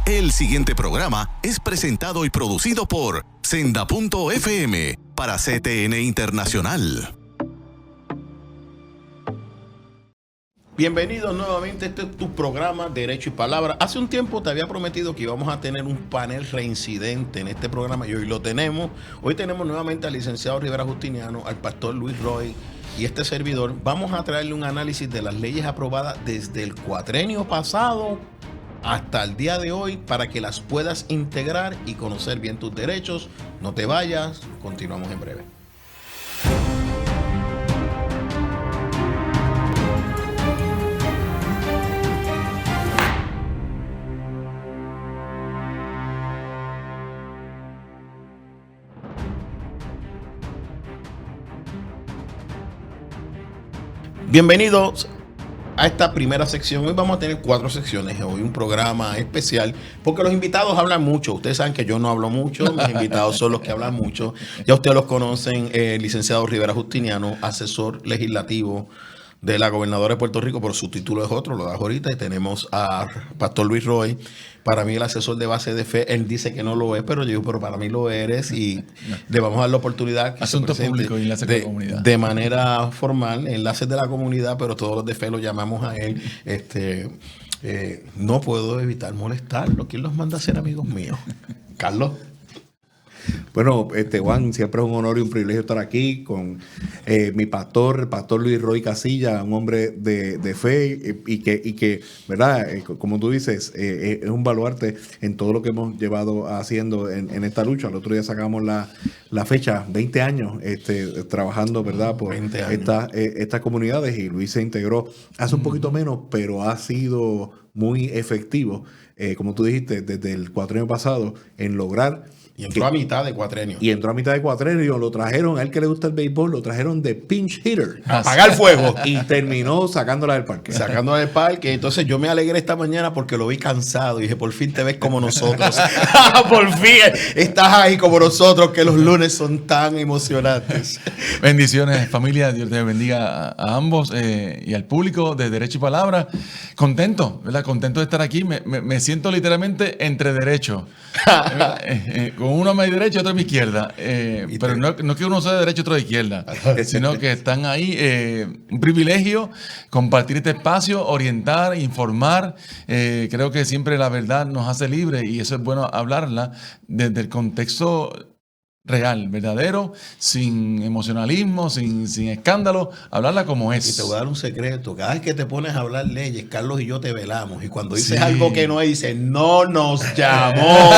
El siguiente programa es presentado y producido por Senda.fm para CTN Internacional. Bienvenidos nuevamente, este es tu programa Derecho y Palabra. Hace un tiempo te había prometido que íbamos a tener un panel reincidente en este programa y hoy lo tenemos. Hoy tenemos nuevamente al licenciado Rivera Justiniano, al pastor Luis Roy y este servidor. Vamos a traerle un análisis de las leyes aprobadas desde el cuatrenio pasado hasta el día de hoy para que las puedas integrar y conocer bien tus derechos. No te vayas, continuamos en breve. Bienvenidos a esta primera sección. Hoy vamos a tener 4 secciones. Hoy un programa especial porque los invitados hablan mucho. Ustedes saben que yo no hablo mucho. Mis invitados son los que hablan mucho. Ya ustedes los conocen. El licenciado Rivera Justiniano, asesor legislativo de la gobernadora de Puerto Rico, pero su título es otro, lo das ahorita. Y tenemos a Pastor Luis Roy, para mí el asesor de base de fe. Él dice que no lo es, pero yo digo, pero para mí lo eres y le vamos a dar la oportunidad que Asuntos públicos y enlaces de la comunidad. De manera formal, enlaces de la comunidad, pero todos los de fe lo llamamos a él. No puedo evitar molestarlo. ¿Quién los manda a ser amigos míos? Carlos. Bueno, Juan, siempre es un honor y un privilegio estar aquí con mi pastor, el pastor Luis Roy Casilla, un hombre de fe y que ¿verdad? Como tú dices, es un baluarte en todo lo que hemos llevado haciendo en esta lucha. El otro día sacamos la fecha, 20 años trabajando, ¿verdad? Por estas comunidades, y Luis se integró hace un poquito menos, pero ha sido muy efectivo, como tú dijiste, desde el cuatrenio pasado en lograr. Y entró a mitad de cuatrenio. Y entró a mitad de cuatrenio, lo trajeron, a él que le gusta el béisbol, lo trajeron de pinch hitter. A apagar fuego. Y terminó sacándola del parque. Sacándola del parque. Entonces yo me alegré esta mañana porque lo vi cansado. Y dije, por fin te ves como nosotros. Por fin estás ahí como nosotros, que los lunes son tan emocionantes. Bendiciones, familia. Dios te bendiga a ambos y al público de Derecho y Palabra. Contento, ¿verdad? Contento de estar aquí. Me siento literalmente entre derechos. Con uno a mi derecha y otro a mi izquierda. Pero no que uno sea de derecha y otro de izquierda, sino que están ahí. Un privilegio compartir este espacio, orientar, informar. Creo que siempre la verdad nos hace libres y eso es bueno hablarla desde el contexto real, verdadero, sin emocionalismo, sin escándalo, hablarla como es. Y te voy a dar un secreto. Cada vez que te pones a hablar leyes, Carlos y yo te velamos. Y cuando dices algo que no es, dices, no nos llamó.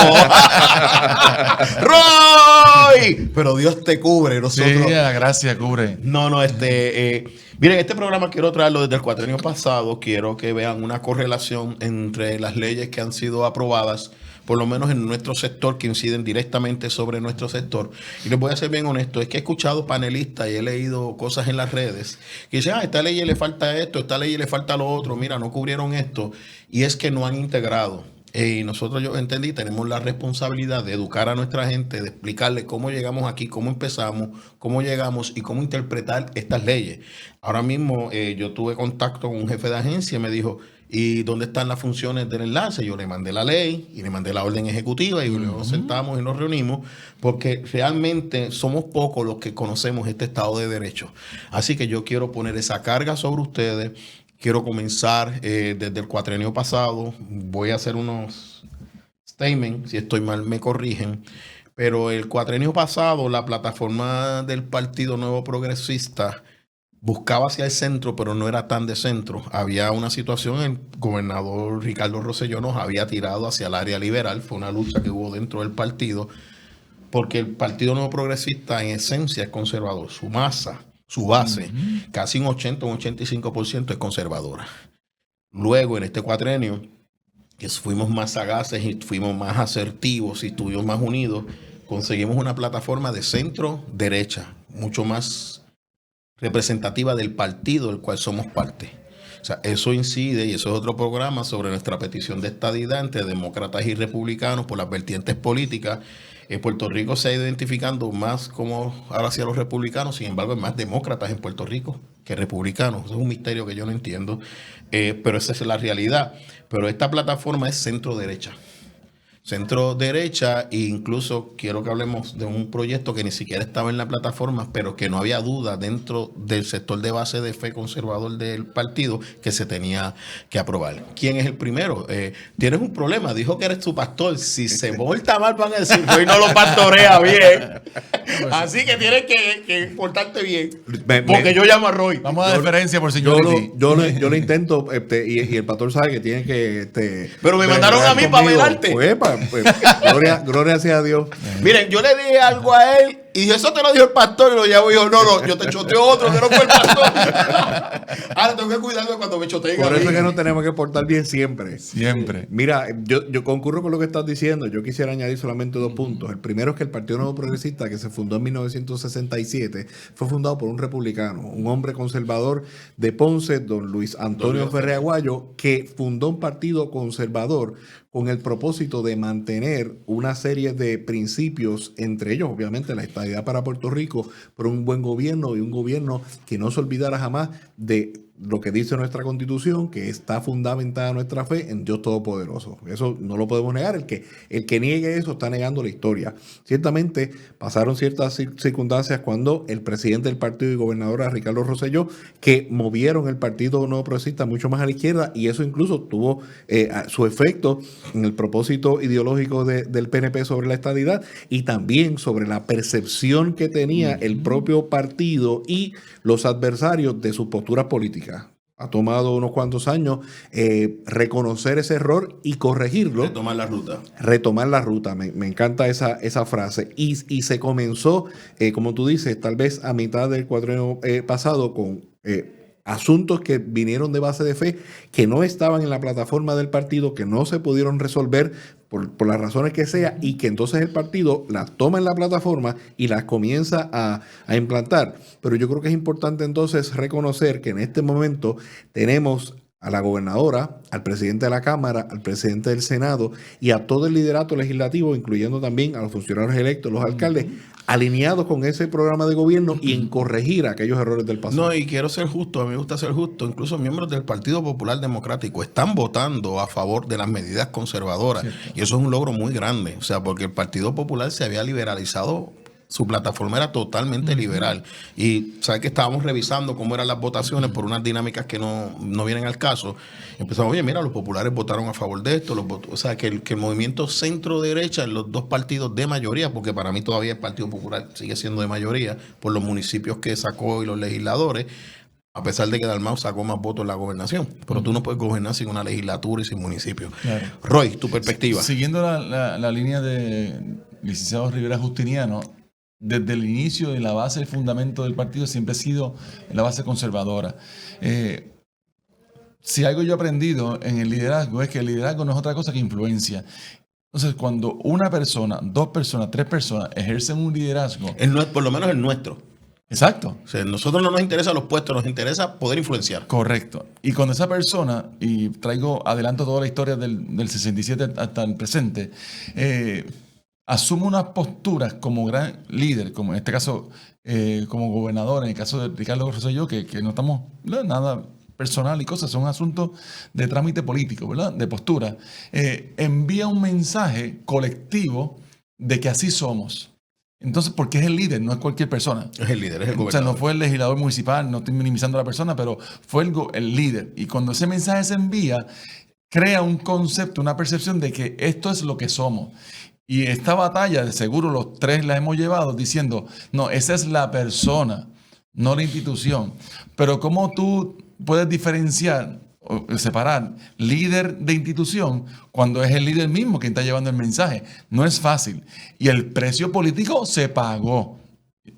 ¡Roy! Pero Dios te cubre. Nosotros... Sí, la gracia cubre. Miren, este programa quiero traerlo desde el cuatrenio pasado. Quiero que vean una correlación entre las leyes que han sido aprobadas, por lo menos en nuestro sector, que inciden directamente sobre nuestro sector. Y les voy a ser bien honesto, es que he escuchado panelistas y he leído cosas en las redes que dicen, esta ley le falta esto, esta ley le falta lo otro, mira, no cubrieron esto. Y es que no han integrado. Y nosotros, yo entendí, tenemos la responsabilidad de educar a nuestra gente, de explicarle cómo llegamos aquí, cómo empezamos, cómo llegamos y cómo interpretar estas leyes. Ahora mismo yo tuve contacto con un jefe de agencia y me dijo, ¿y dónde están las funciones del enlace? Yo le mandé la ley y le mandé la orden ejecutiva y luego nos sentamos y nos reunimos porque realmente somos pocos los que conocemos este Estado de Derecho. Así que yo quiero poner esa carga sobre ustedes. Quiero comenzar desde el cuatrenio pasado. Voy a hacer unos statements. Si estoy mal, me corrigen. Pero el cuatrenio pasado, la plataforma del Partido Nuevo Progresista buscaba hacia el centro, pero no era tan de centro. Había una situación, el gobernador Ricardo Rosselló nos había tirado hacia el área liberal. Fue una lucha que hubo dentro del partido, porque el Partido Nuevo Progresista en esencia es conservador. Su masa, su base, casi un 80, un 85% es conservadora. Luego, en este cuatrenio, que fuimos más sagaces y fuimos más asertivos y estuvimos más unidos, conseguimos una plataforma de centro-derecha, mucho más representativa del partido del cual somos parte. O sea, eso incide, y eso es otro programa, sobre nuestra petición de estadidad entre demócratas y republicanos por las vertientes políticas. Puerto Rico se ha ido identificando más como ahora hacia los republicanos, sin embargo, hay más demócratas en Puerto Rico que republicanos. Eso es un misterio que yo no entiendo, pero esa es la realidad. Pero esta plataforma es centro-derecha. Centro-derecha, e incluso quiero que hablemos de un proyecto que ni siquiera estaba en la plataforma, pero que no había duda dentro del sector de base de fe conservador del partido que se tenía que aprobar. ¿Quién es el primero? Tienes un problema, dijo que eres tu pastor. Si se porta mal, van a decir, hoy no lo pastorea bien. Así que tienes que portarte bien. Porque yo llamo a Roy. Vamos a dar deferencia por Yo señority. lo intento, y el pastor sabe que tiene que... Pero me mandaron a mí para velarte. Pues, gloria sea a Dios. Miren, yo le dije algo a él y dije, eso te lo dijo el pastor, y lo llamo y dijo, no, yo te choteo otro que no fue el pastor. Ahora tengo que cuidarme cuando me choteen. Por eso es que nos tenemos que portar bien siempre. Siempre. Mira, yo concurro con lo que estás diciendo. Yo quisiera añadir solamente 2 puntos. El primero es que el Partido Nuevo Progresista, que se fundó en 1967, fue fundado por un republicano, un hombre conservador de Ponce, don Luis Antonio Ferrer Aguayo, que fundó un partido conservador con el propósito de mantener una serie de principios, entre ellos obviamente la estabilidad para Puerto Rico, pero un buen gobierno y un gobierno que no se olvidara jamás de lo que dice nuestra Constitución, que está fundamentada nuestra fe en Dios Todopoderoso. Eso no lo podemos negar. El que niegue eso está negando la historia. Ciertamente pasaron ciertas circunstancias cuando el presidente del partido y gobernador era Ricardo Rosselló, que movieron el Partido Nuevo Progresista mucho más a la izquierda, y eso incluso tuvo su efecto en el propósito ideológico del PNP sobre la estadidad y también sobre la percepción que tenía el propio partido y los adversarios de sus posturas políticas. Ha tomado unos cuantos años reconocer ese error y corregirlo. Retomar la ruta. Me encanta esa frase. Y se comenzó, como tú dices, tal vez a mitad del cuatrienio pasado con asuntos que vinieron de base de fe, que no estaban en la plataforma del partido, que no se pudieron resolver por las razones que sea, y que entonces el partido las toma en la plataforma y las comienza a implantar. Pero yo creo que es importante entonces reconocer que en este momento tenemos a la gobernadora, al presidente de la Cámara, al presidente del Senado y a todo el liderato legislativo, incluyendo también a los funcionarios electos, los alcaldes, alineados con ese programa de gobierno y en corregir aquellos errores del pasado. No, y quiero ser justo, a mí me gusta ser justo. Incluso miembros del Partido Popular Democrático están votando a favor de las medidas conservadoras. Cierto. Y eso es un logro muy grande. O sea, porque el Partido Popular se había liberalizado. Su plataforma era totalmente liberal. Y sabes que estábamos revisando cómo eran las votaciones por unas dinámicas que no vienen al caso. Empezamos, oye, mira, los populares votaron a favor de esto. O sea, que el movimiento centro-derecha en los 2 partidos de mayoría, porque para mí todavía el Partido Popular sigue siendo de mayoría por los municipios que sacó y los legisladores, a pesar de que Dalmau sacó más votos en la gobernación. Pero tú no puedes gobernar sin una legislatura y sin municipios. Claro. Roy, tu perspectiva. Siguiendo la línea de licenciado Rivera Justiniano, desde el inicio de la base, el fundamento del partido siempre ha sido la base conservadora. Si algo yo he aprendido en el liderazgo es que el liderazgo no es otra cosa que influencia. Entonces, cuando una persona, 2 personas, 3 personas ejercen un liderazgo... por lo menos el nuestro. Exacto. O sea, a nosotros no nos interesan los puestos, nos interesa poder influenciar. Correcto. Y cuando esa persona, y adelanto toda la historia del 67 hasta el presente, asume unas posturas como gran líder, como en este caso como gobernador, en el caso de Ricardo Rosselló, que no estamos nada personal y cosas, son asuntos de trámite político, ¿verdad? De postura. Envía un mensaje colectivo de que así somos. Entonces, porque es el líder, no es cualquier persona. Es el líder, es el gobernador. O sea, no fue el legislador municipal, no estoy minimizando a la persona, pero fue el líder. Y cuando ese mensaje se envía, crea un concepto, una percepción de que esto es lo que somos. Y esta batalla, de seguro los 3 la hemos llevado diciendo, no, esa es la persona, no la institución. Pero ¿cómo tú puedes diferenciar o separar líder de institución cuando es el líder mismo quien está llevando el mensaje? No es fácil. Y el precio político se pagó.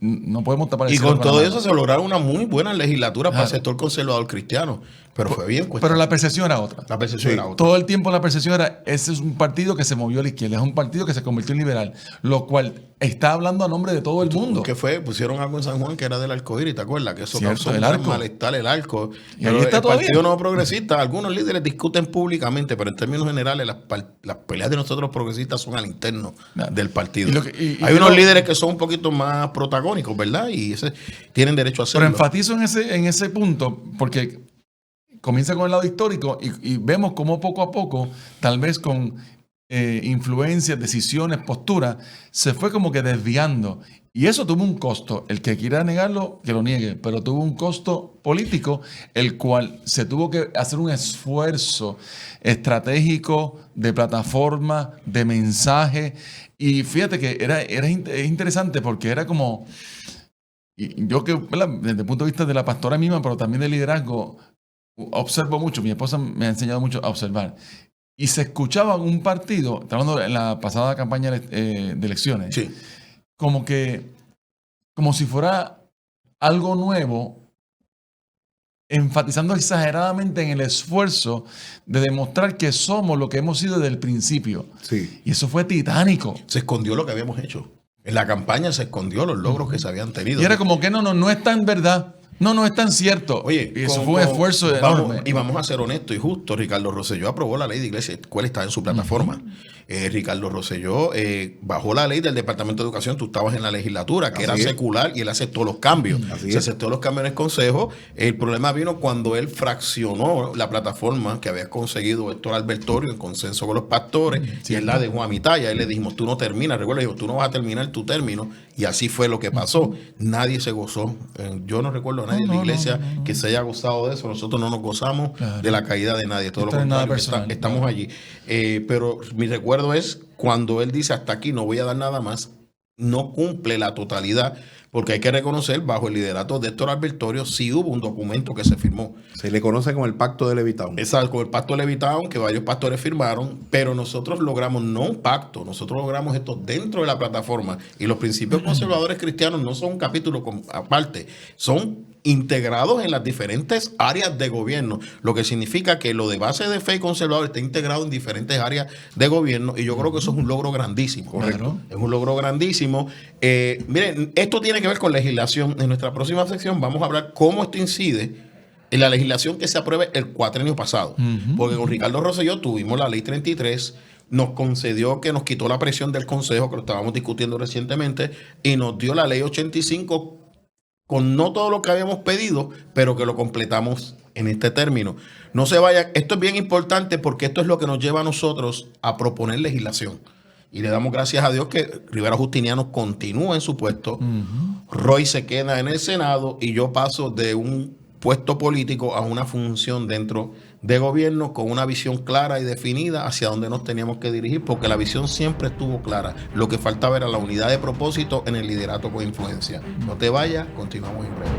No podemos tapar el y cielo con todo la eso se lograron una muy buena legislatura para el sector conservador cristiano. Pero fue bien cuestionado. Pero la percepción era otra. La percepción era otra. Todo el tiempo la percepción era, ese es un partido que se movió a la izquierda, es un partido que se convirtió en liberal, lo cual está hablando a nombre de todo el mundo. ¿Qué fue? Pusieron algo en San Juan que era del arcoíris, ¿te acuerdas? Que eso Cierto, causó un gran malestar, el arco. Y ahí está el todavía. Partido Nuevo Progresista, algunos líderes discuten públicamente, pero en términos generales las peleas de nosotros los progresistas son al interno del partido. Hay unos líderes que son un poquito más protagónicos, ¿verdad? Y tienen derecho a hacerlo. Pero enfatizo en ese punto, porque comienza con el lado histórico y vemos cómo poco a poco, tal vez con influencias, decisiones, posturas, se fue como que desviando. Y eso tuvo un costo. El que quiera negarlo, que lo niegue, pero tuvo un costo político, el cual se tuvo que hacer un esfuerzo estratégico de plataforma, de mensaje. Y fíjate que es interesante porque era como, y yo que, ¿verdad?, desde el punto de vista de la pastora misma, pero también del liderazgo, observo mucho, mi esposa me ha enseñado mucho a observar. Y se escuchaba un partido, estamos hablando en la pasada campaña de elecciones, Sí. como si fuera algo nuevo, enfatizando exageradamente en el esfuerzo de demostrar que somos lo que hemos sido desde el principio. Sí. Y eso fue titánico. Se escondió lo que habíamos hecho. En la campaña se escondió los logros que se habían tenido. Y era como que no es tan verdad. No es tan cierto. Oye, y eso fue un esfuerzo enorme. Y vamos a ser honestos y justos. Ricardo Rosselló aprobó la ley de iglesia, cuál está en su plataforma. Ricardo Rosselló bajó la ley del Departamento de Educación. Tú estabas en la legislatura, que era secular, y él aceptó los cambios. Se aceptó los cambios en el Consejo. El problema vino cuando él fraccionó la plataforma que había conseguido Héctor Albertorio en consenso con los pastores, y él la dejó a mitad. Y a él le dijimos, tú no terminas. Recuerda, dijo, tú no vas a terminar tu término. Y así fue lo que pasó. Nadie se gozó. Yo no recuerdo a nadie en la iglesia que se haya gozado de eso. Nosotros no nos gozamos de la caída de nadie. Todo lo contrario, estamos allí. Pero mi recuerdo es cuando él dice hasta aquí no voy a dar nada más, no cumple la totalidad, porque hay que reconocer bajo el liderato de Héctor Albertorio sí hubo un documento que se firmó. Se le conoce como el Pacto de Levitown. Exacto, con el Pacto de Levitown, que varios pastores firmaron, pero nosotros logramos no un pacto, nosotros logramos esto dentro de la plataforma, y los principios conservadores cristianos no son un capítulo aparte, son integrados en las diferentes áreas de gobierno, lo que significa que lo de base de fe y conservador está integrado en diferentes áreas de gobierno, y yo creo que eso es un logro grandísimo. Correcto. Claro. Es un logro grandísimo. Miren, esto tiene que ver con legislación. En nuestra próxima sección vamos a hablar cómo esto incide en la legislación que se apruebe el cuatrenio pasado. Porque con Ricardo Rosselló tuvimos la ley 33, nos concedió que nos quitó la presión del Consejo, que lo estábamos discutiendo recientemente, y nos dio la ley 85 con no todo lo que habíamos pedido, pero que lo completamos en este término. No se vaya, esto es bien importante porque esto es lo que nos lleva a nosotros a proponer legislación. Y le damos gracias a Dios que Rivera Justiniano continúa en su puesto, Roy se queda en el Senado y yo paso de un puesto político a una función dentro de gobierno con una visión clara y definida hacia dónde nos teníamos que dirigir, porque la visión siempre estuvo clara. Lo que faltaba era la unidad de propósito en el liderato con influencia. No te vayas, continuamos en breve.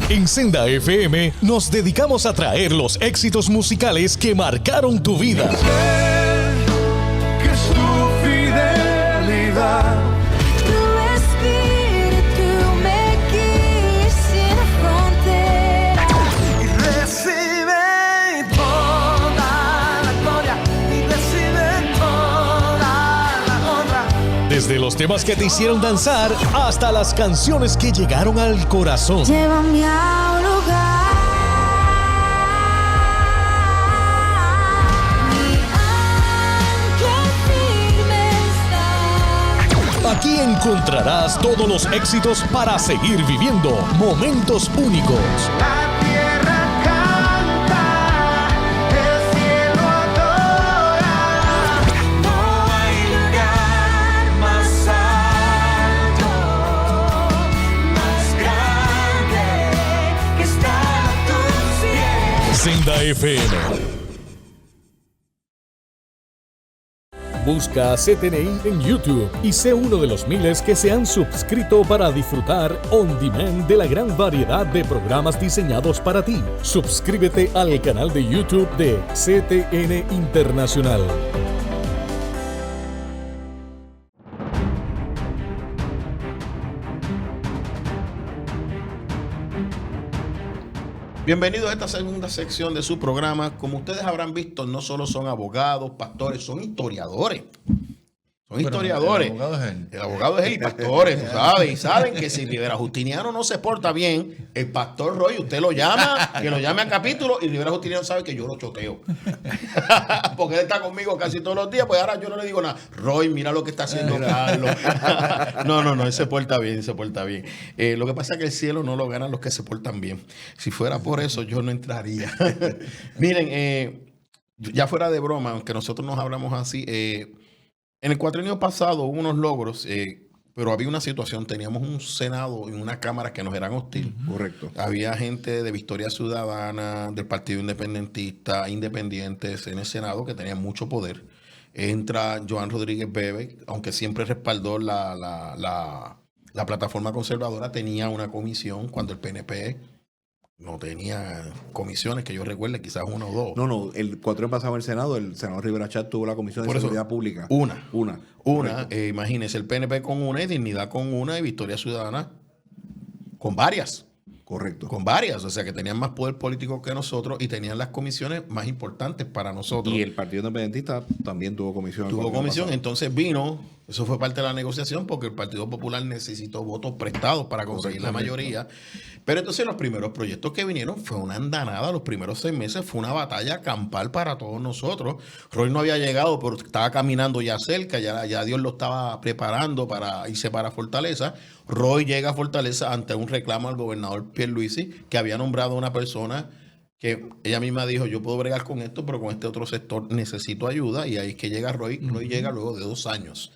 En Senda FM nos dedicamos a traer los éxitos musicales que marcaron tu vida. Que su fidelidad, Tu espíritu me guía sin fronteras. y recibe toda la gloria, y recibe toda la honra. Desde los temas que te hicieron danzar hasta las canciones que llegaron al corazón. Llévame a un lugar. Mi ancla firme está. Aquí encontrarás todos los éxitos para seguir viviendo momentos únicos. La tierra canta, el cielo adora. No hay lugar más alto, más grande que estar a tus pies. Senda FM. Busca CTNI en YouTube y sé uno de los miles que se han suscrito para disfrutar on demand de la gran variedad de programas diseñados para ti. Suscríbete al canal de YouTube de CTN Internacional. Bienvenidos a esta segunda sección de su programa. Como ustedes habrán visto, no solo son abogados, pastores, son historiadores. Son historiadores. El abogado es él. El abogado es él y pastores, tú sabes. Y saben que si Rivera Justiniano no se porta bien, el pastor Roy, usted lo llama, que lo llame a capítulo, y Rivera Justiniano sabe que yo lo choteo. Porque él está conmigo casi todos los días, pues ahora yo no le digo nada. Roy, mira lo que está haciendo Carlos. No, él se porta bien, se porta bien. Lo que pasa es que el cielo no lo ganan los que se portan bien. Si fuera por eso, yo no entraría. Miren, ya fuera de broma, aunque nosotros nos hablamos así, en el cuatrienio pasado hubo unos logros, pero había una situación. Teníamos un Senado y una Cámara que nos eran hostil. Correcto. Había gente de Victoria Ciudadana, del Partido Independentista, independientes en el Senado que tenían mucho poder. Entra Joan Rodríguez Bebe, aunque siempre respaldó la plataforma conservadora, tenía una comisión cuando el PNP no tenía comisiones, que yo recuerde, quizás una o dos. No, el cuatrienio pasado en el Senado, el senador Rivera Chat tuvo la Comisión de Por eso, Seguridad Pública. Una. Correcto. Imagínese, el PNP con una y Dignidad con una y Victoria Ciudadana con varias. Correcto. Con varias, o sea que tenían más poder político que nosotros y tenían las comisiones más importantes para nosotros. Y el Partido Independentista también tuvo comisión. Tuvo comisión, entonces vino, eso fue parte de la negociación porque el Partido Popular necesitó votos prestados para conseguir la mayoría. Pero entonces los primeros proyectos que vinieron fue una andanada, los primeros 6 meses fue una batalla campal para todos nosotros. Roy no había llegado, pero estaba caminando ya cerca, ya Dios lo estaba preparando para irse para Fortaleza. Roy llega a Fortaleza ante un reclamo al gobernador Pierluisi, que había nombrado a una persona que ella misma dijo, yo puedo bregar con esto, pero con este otro sector necesito ayuda, y ahí es que llega Roy. Roy llega luego de 2 años.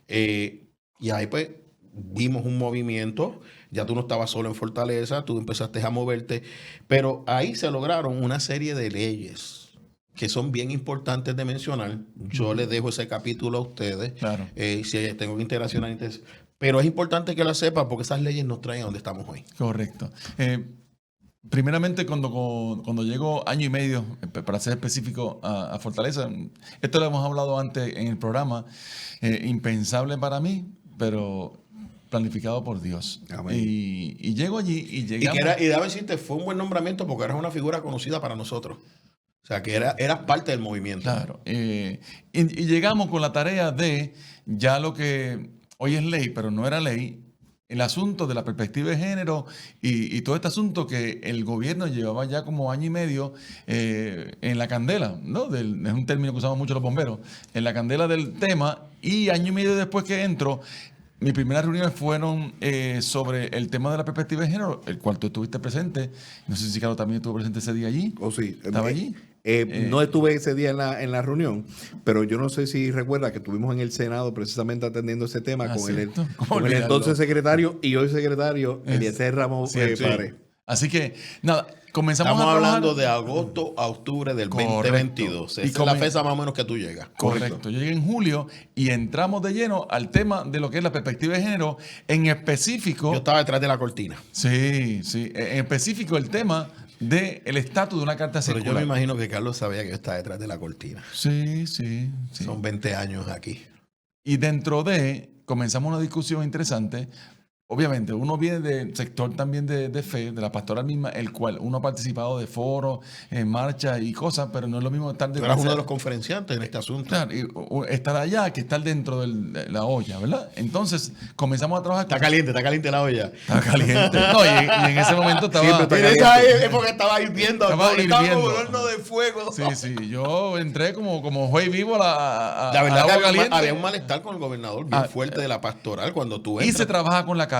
Y ahí pues vimos un movimiento, ya tú no estabas solo en Fortaleza, tú empezaste a moverte, pero ahí se lograron una serie de leyes que son bien importantes de mencionar. Yo les dejo ese capítulo a ustedes, Claro. Si tengo que interaccionar, pero es importante que la sepan porque esas leyes nos traen a donde estamos hoy. Correcto. Primeramente, cuando llego año y medio, para ser específico, a Fortaleza, esto lo hemos hablado antes en el programa, impensable para mí, pero planificado por Dios. Amén. Y llego allí y llegamos. Y debo decirte, fue un buen nombramiento porque eras una figura conocida para nosotros. O sea, que eras parte del movimiento. Claro. Y llegamos con la tarea de ya lo que hoy es ley, pero no era ley, el asunto de la perspectiva de género y todo este asunto que el gobierno llevaba ya como año y medio en la candela, ¿no? Es un término que usamos mucho los bomberos, en la candela del tema, y año y medio después que entro, mis primeras reuniones fueron sobre el tema de la perspectiva de género, el cual tú estuviste presente. No sé si Carlos también estuvo presente ese día allí. ¿O sí? ¿Estaba allí? No estuve ese día en la reunión, pero yo no sé si recuerda que estuvimos en el Senado precisamente atendiendo ese tema con cierto. ¿Cómo con el olvidarlo? entonces secretario y hoy secretario, Eliezer Ramos Cierto. Párez. Así que, nada, comenzamos Estamos a trabajar. hablando de agosto a octubre del Correcto. 2022. Esa Y es la fecha más o menos que tú llegas. Correcto. Yo llegué en julio y entramos de lleno al tema de lo que es la perspectiva de género, en específico. Yo estaba detrás de la cortina. Sí. En específico el tema del estatus de una carta Pero circular. yo me imagino que Carlos sabía que yo estaba detrás de la cortina. Sí. Son 20 años aquí. Y dentro de, comenzamos una discusión interesante. Obviamente, uno viene del sector también de fe, de la pastoral misma, el cual uno ha participado de foros, en marchas y cosas, pero no es lo mismo estar Tú eras uno de los conferenciantes en este asunto. Claro, estar allá que estar dentro de la olla, ¿verdad? Entonces comenzamos a trabajar. Está caliente la olla. Estaba caliente. No, y en ese momento estaba. Siempre está Mira, esa es porque estaba hirviendo. Estaba Estaba hirviendo. como horno de fuego. Sí. Yo entré como juez vivo a La verdad agua que caliente. había un malestar con el gobernador bien fuerte de la pastoral cuando tú Y entras. se trabaja con la carta.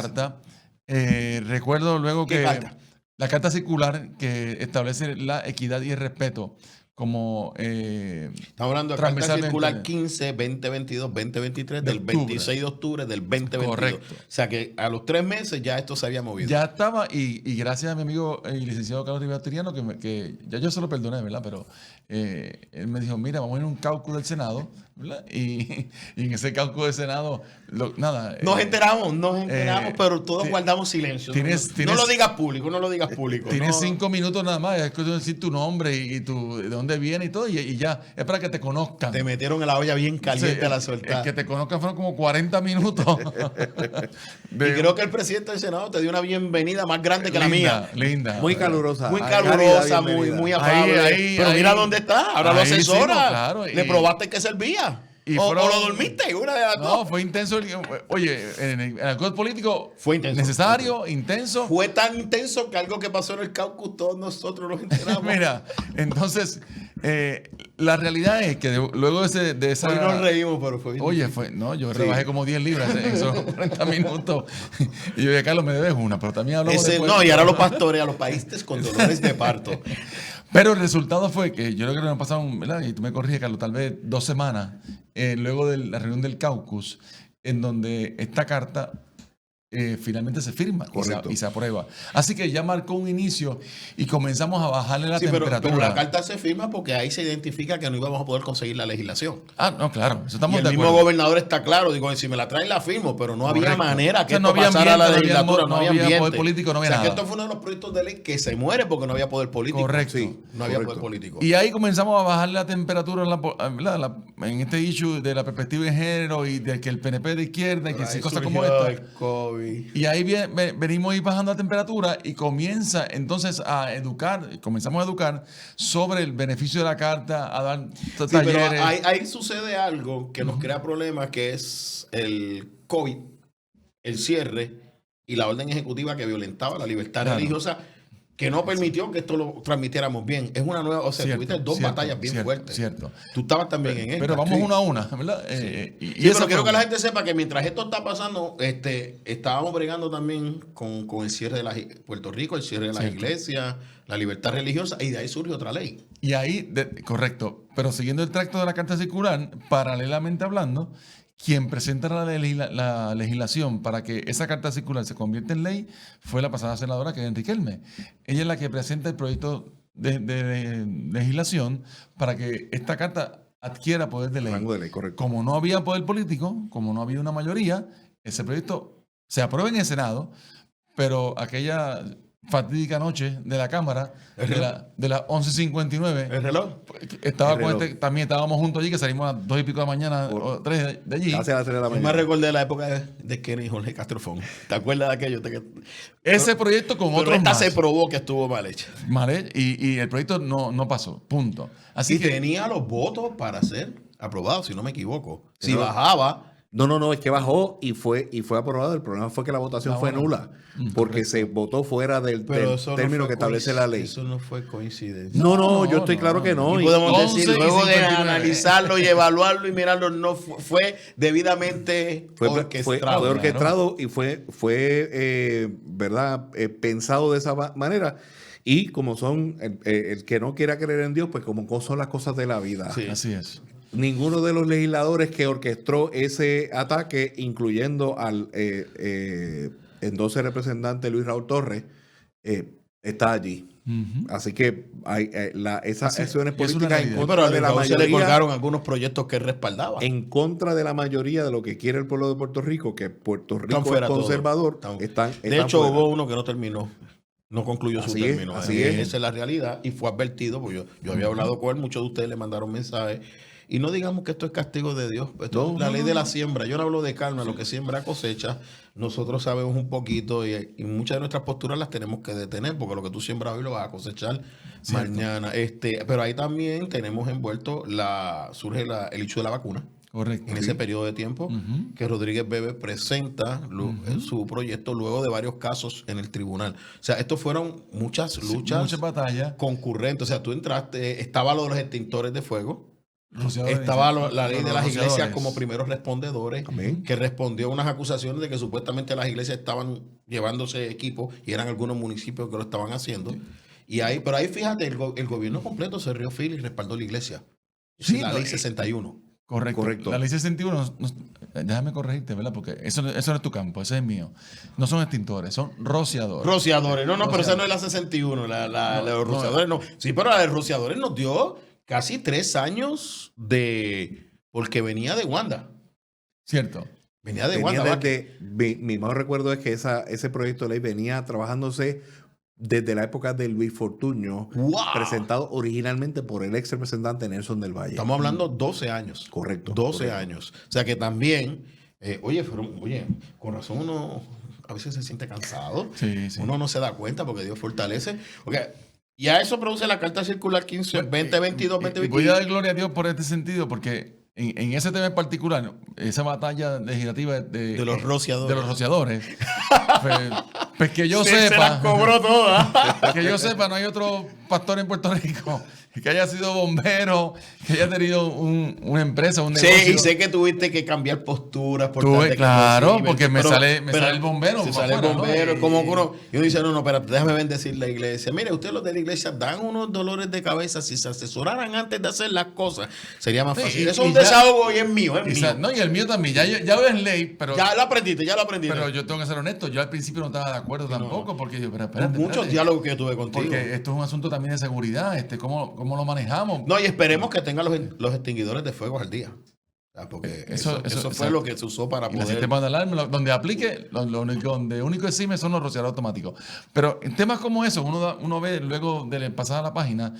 Recuerdo luego ¿Qué que carta? la carta circular que establece la equidad y el respeto como Estamos hablando de carta transversalmente. circular 15, 2022, 2023, De del octubre. 26 de octubre del 2022. Correcto. O sea que a los 3 meses ya esto se había movido. Ya estaba, y gracias a mi amigo y licenciado Carlos Rivera Tiriano, que ya yo se lo perdoné, ¿verdad? Pero él me dijo, mira, vamos a ir a un cálculo del Senado, ¿verdad? Y en ese cálculo del Senado, nada. Nos enteramos, pero todos ti- guardamos silencio. tienes- no lo digas público, no lo digas público. Tienes no. 5 minutos nada más, es cuestión de decir tu nombre y tu, de dónde dónde viene y todo, y ya, es para que te conozcan. Te metieron en la olla bien caliente Sí, a la el suelta. que te conozcan fueron como 40 minutos. Y creo que el presidente del Senado te dio una bienvenida más grande que la mía. Linda. Muy calurosa. Muy Cálida calurosa, muy, bienvenida. muy afable. Ahí, Pero ahí. mira dónde está. Ahora lo Ahí asesora. hicimos, claro, Le y- probaste que servía. Y O fueron- lo dormiste, una de las No, dos. fue intenso. Oye, en el acuerdo político Fue intenso. necesario, intenso. Fue tan intenso que algo que pasó en el caucus todos nosotros nos enteramos. Mira, entonces, la realidad es que luego de esa... Hoy nos reímos, pero fue bien Oye, difícil. yo rebajé como 10 libras en esos 40 minutos. Y yo dije, Carlos, me debes una, pero también hablamos Ese- después. no, y ahora los pastores a los países con dolores de parto. Pero el resultado fue que yo creo que nos pasaron, ¿verdad? Y tú me corriges, Carlos, tal vez 2 semanas luego de la reunión del caucus, en donde esta carta finalmente se firma Correcto. y se aprueba. Así que ya marcó un inicio y comenzamos a bajarle la Sí, temperatura. pero la carta se firma porque ahí se identifica que no íbamos a poder conseguir la legislación. Ah, no, claro, eso Y estamos el de mismo acuerdo. gobernador está claro, digo, si me la traen la firmo, pero no había Correcto. manera O que sea, no esto había pasara a la ambiente, legislatura, no había poder ambiente. político, no había O sea, que nada. esto fue uno de los proyectos de ley que se muere porque no había poder político. Correcto. Sí, no había Correcto. poder político. Y ahí comenzamos a bajar la temperatura en este issue de la perspectiva de género y de que el PNP de izquierda y que Ahí sí, cosas surgió como esta. el COVID. Y ahí venimos a ir bajando la temperatura y comienza entonces comenzamos a educar sobre el beneficio de la carta, a dar Sí, pero talleres. ahí sucede algo que nos crea problemas, que es el COVID, el cierre y la orden ejecutiva que violentaba la libertad Claro. religiosa, que no permitió que esto lo transmitiéramos bien. Es una nueva, o sea, Cierto, tuviste dos cierto, batallas bien cierto, fuertes. cierto. Tú estabas también en esta. Pero vamos Sí. una a una, ¿verdad? Sí, Y esa pero quiero fue que la una. gente sepa que mientras esto está pasando, estábamos bregando también con el cierre de Puerto Rico, el cierre de las Cierto. iglesias, la libertad religiosa, y de ahí surge otra ley. Y ahí, correcto, pero siguiendo el tracto de la carta circular, paralelamente hablando, quien presenta la legislación para que esa carta circular se convierta en ley fue la pasada senadora, que es Enrique Elme. Ella es la que presenta el proyecto de legislación para que esta carta adquiera poder de ley. Rango de ley, correcto. Como no había poder político, como no había una mayoría, ese proyecto se aprueba en el Senado, pero aquella fatídica noche de la Cámara, de las 11:59, ¿El reloj? estaba El con reloj. también estábamos juntos allí, que salimos a las 2 y pico de la mañana, o 3 de allí. Casi a las 3 de la Yo me mañana. recordé la época de Kenny y Jorge Castrofón. ¿Te acuerdas de aquello? Ese proyecto con Pero otros esta más. se probó que estuvo mal hecha. Vale, y el proyecto no pasó, punto. Así Y que tenía los votos para ser aprobado, si no me equivoco. Si Pero- bajaba, No, es que bajó y fue aprobado. El problema fue que la votación fue nula, porque se votó fuera del eso no término fue que establece la ley. Eso no fue coincidencia. No, yo estoy claro que no. Y Y- podemos 11 decir, y luego de 59. analizarlo y evaluarlo y mirarlo, no fue debidamente Fue orquestado. fue orquestado y fue ¿verdad? Pensado de esa manera. Y como son el que no quiera creer en Dios, pues como son las cosas de la vida. Sí. así es. Ninguno de los legisladores que orquestó ese ataque, incluyendo al entonces representante Luis Raúl Torres, está allí. Ujú. Así que hay esas Así es. acciones Y es una políticas en realidad. contra Pero a de la Luis Raúl se le mayoría, colgaron algunos proyectos que él respaldaba. en contra de la mayoría de lo que quiere el pueblo de Puerto Rico, que Puerto Rico es fuera todos. conservador, Están- de están hecho, fuera. hubo uno que no terminó. No concluyó su Así es, término. así es. Esa es la realidad. Y fue advertido, porque yo había hablado con él, muchos de ustedes le mandaron mensajes. Y no digamos que esto es castigo de Dios. Esto es la ley de la siembra. Yo no hablo de calma, lo que siembra cosecha. Nosotros sabemos un poquito y muchas de nuestras posturas las tenemos que detener, porque lo que tú siembras hoy lo vas a cosechar mañana. Pero ahí también tenemos envuelto surge el hecho de la vacuna. Correcto. En ese periodo de tiempo Ujú. que Rodríguez Bebe presenta su proyecto luego de varios casos en el tribunal. O sea, estos fueron muchas luchas Muchas batallas. concurrentes. O sea, tú entraste, estaba lo de los extintores de fuego, Rociadores, estaba sí. la ley de Los las iglesias rociadores. como primeros respondedores, Amén. que respondió a unas acusaciones de que supuestamente las iglesias estaban llevándose equipos y eran algunos municipios que lo estaban haciendo. Pero ahí fíjate, el gobierno completo se rió fil y respaldó la iglesia. Esa Sí, es la no, ley 61. Correcto. La ley 61, déjame corregirte, ¿verdad? Porque eso no es tu campo, ese es mío. No son extintores, son rociadores. Rociadores. No, pero esa no es la 61. La de los rociadores no. Sí, pero la de rociadores nos dio casi 3 años porque venía de Wanda. Cierto. Venía de Tenía Wanda. mi mejor recuerdo es que ese proyecto de ley venía trabajándose desde la época de Luis Fortuño, ¡Wow! presentado originalmente por el ex representante Nelson del Valle. Estamos hablando 12 años. Correcto. 12 correcto. años. O sea que también, oye, con razón uno a veces se siente cansado. Sí, sí. Uno no se da cuenta porque Dios fortalece. Okay. Y a eso produce la carta circular 15, 2022, Y 2022. voy a dar gloria a Dios por este sentido, porque en ese tema en particular, esa batalla legislativa De los rociadores. de los rociadores, pues que yo Se las sepa, cobró todas. que yo sepa, no hay otro pastor en Puerto Rico que haya sido bombero, que haya tenido una empresa, un negocio. Sí, y sé que tuviste que cambiar posturas. Por Tuve, tal de que claro, sí, porque me pero- sale pero el bombero. Se para sale el afuera, ¿no? bombero, es como uno. Y uno dice, no, espérate, déjame bendecir la iglesia. Mire, ustedes los de la iglesia dan unos dolores de cabeza. Si se asesoraran antes de hacer las cosas, sería más Sí, fácil. y- Eso es un y ya- desahogo y es mío, es mío. No, y el mío también. Ya es ley, pero, Ya lo aprendiste. pero yo tengo que ser honesto. Yo al principio no estaba de acuerdo tampoco, porque yo, pero espérate, Muchos espérate, diálogos que yo tuve contigo. porque esto es un asunto también de seguridad. ¿Cómo lo manejamos? No, y esperemos que tengan los extinguidores de fuego al día. O sea, porque eso fue exacto. lo que se usó para Y los poder. sistemas de alarma, donde aplique, donde único exime son los rociadores automáticos. Pero en temas como eso, uno ve luego de pasar a la página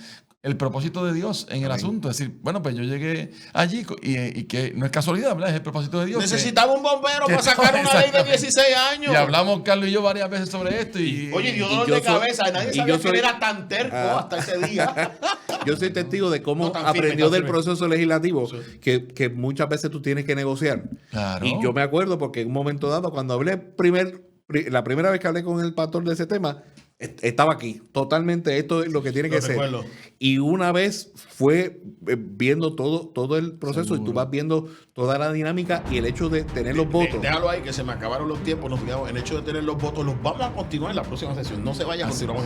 el propósito de Dios en el asunto. Es decir, bueno, pues yo llegué allí y que no es casualidad, ¿verdad? Es el propósito de Dios. Necesitaba un bombero que para sacar una ley de exactamente. 16 años. Y hablamos, Carlos y yo, varias veces sobre esto. Oye, dio y dolor yo de soy- cabeza. Nadie y sabía yo que soy- él era tan terco hasta ese día. Yo soy testigo de cómo No, tan firme, aprendió tan del firme. proceso legislativo que muchas veces tú tienes que negociar. Claro. Y yo me acuerdo porque en un momento dado, cuando hablé la primera vez que hablé con el pastor de ese tema, estaba aquí. Totalmente, esto es lo que tiene Lo que ser. recuerdo. Y una vez fue viendo todo el proceso y tú vas viendo toda la dinámica y el hecho de tener los votos. Déjalo ahí, que se me acabaron los tiempos. Nos quedamos en el hecho de tener los votos. Los vamos a continuar en la próxima sesión. No se vayan, continuamos.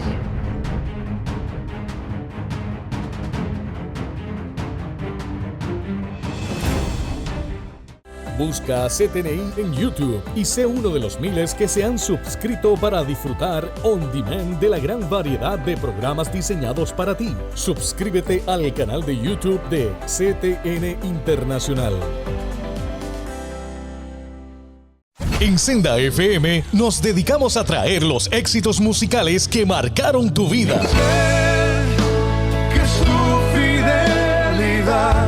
Busca CTNI en YouTube y sé uno de los miles que se han suscrito para disfrutar on demand de la gran variedad de programas diseñados para ti. Suscríbete al canal de YouTube de CTN Internacional. En Senda FM nos dedicamos a traer los éxitos musicales que marcaron tu vida. Que su fidelidad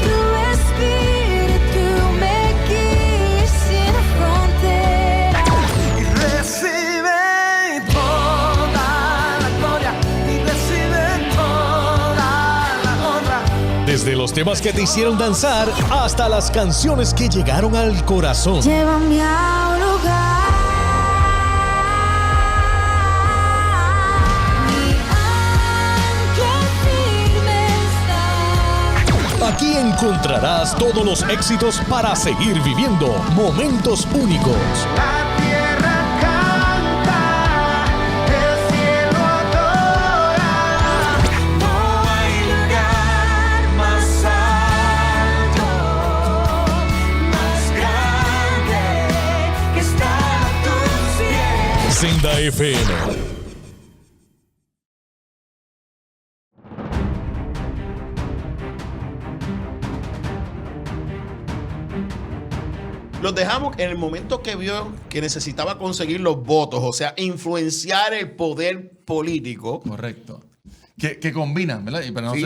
Tu espíritu me guíe sin fronteras. y recibe toda la gloria y recibe toda la honra. Desde los temas que te hicieron danzar hasta las canciones que llegaron al corazón. Llévame a un lugar. Mi ancla firme está. Aquí encontrarás todos los éxitos para seguir viviendo momentos únicos. La tierra canta, el cielo adora. No hay lugar más alto, más grande que estar a tus pies. Senda FM. Los dejamos en el momento que vio que necesitaba conseguir los votos, o sea, influenciar el poder político. Correcto. Que combinan, ¿verdad? Y para no, Sí.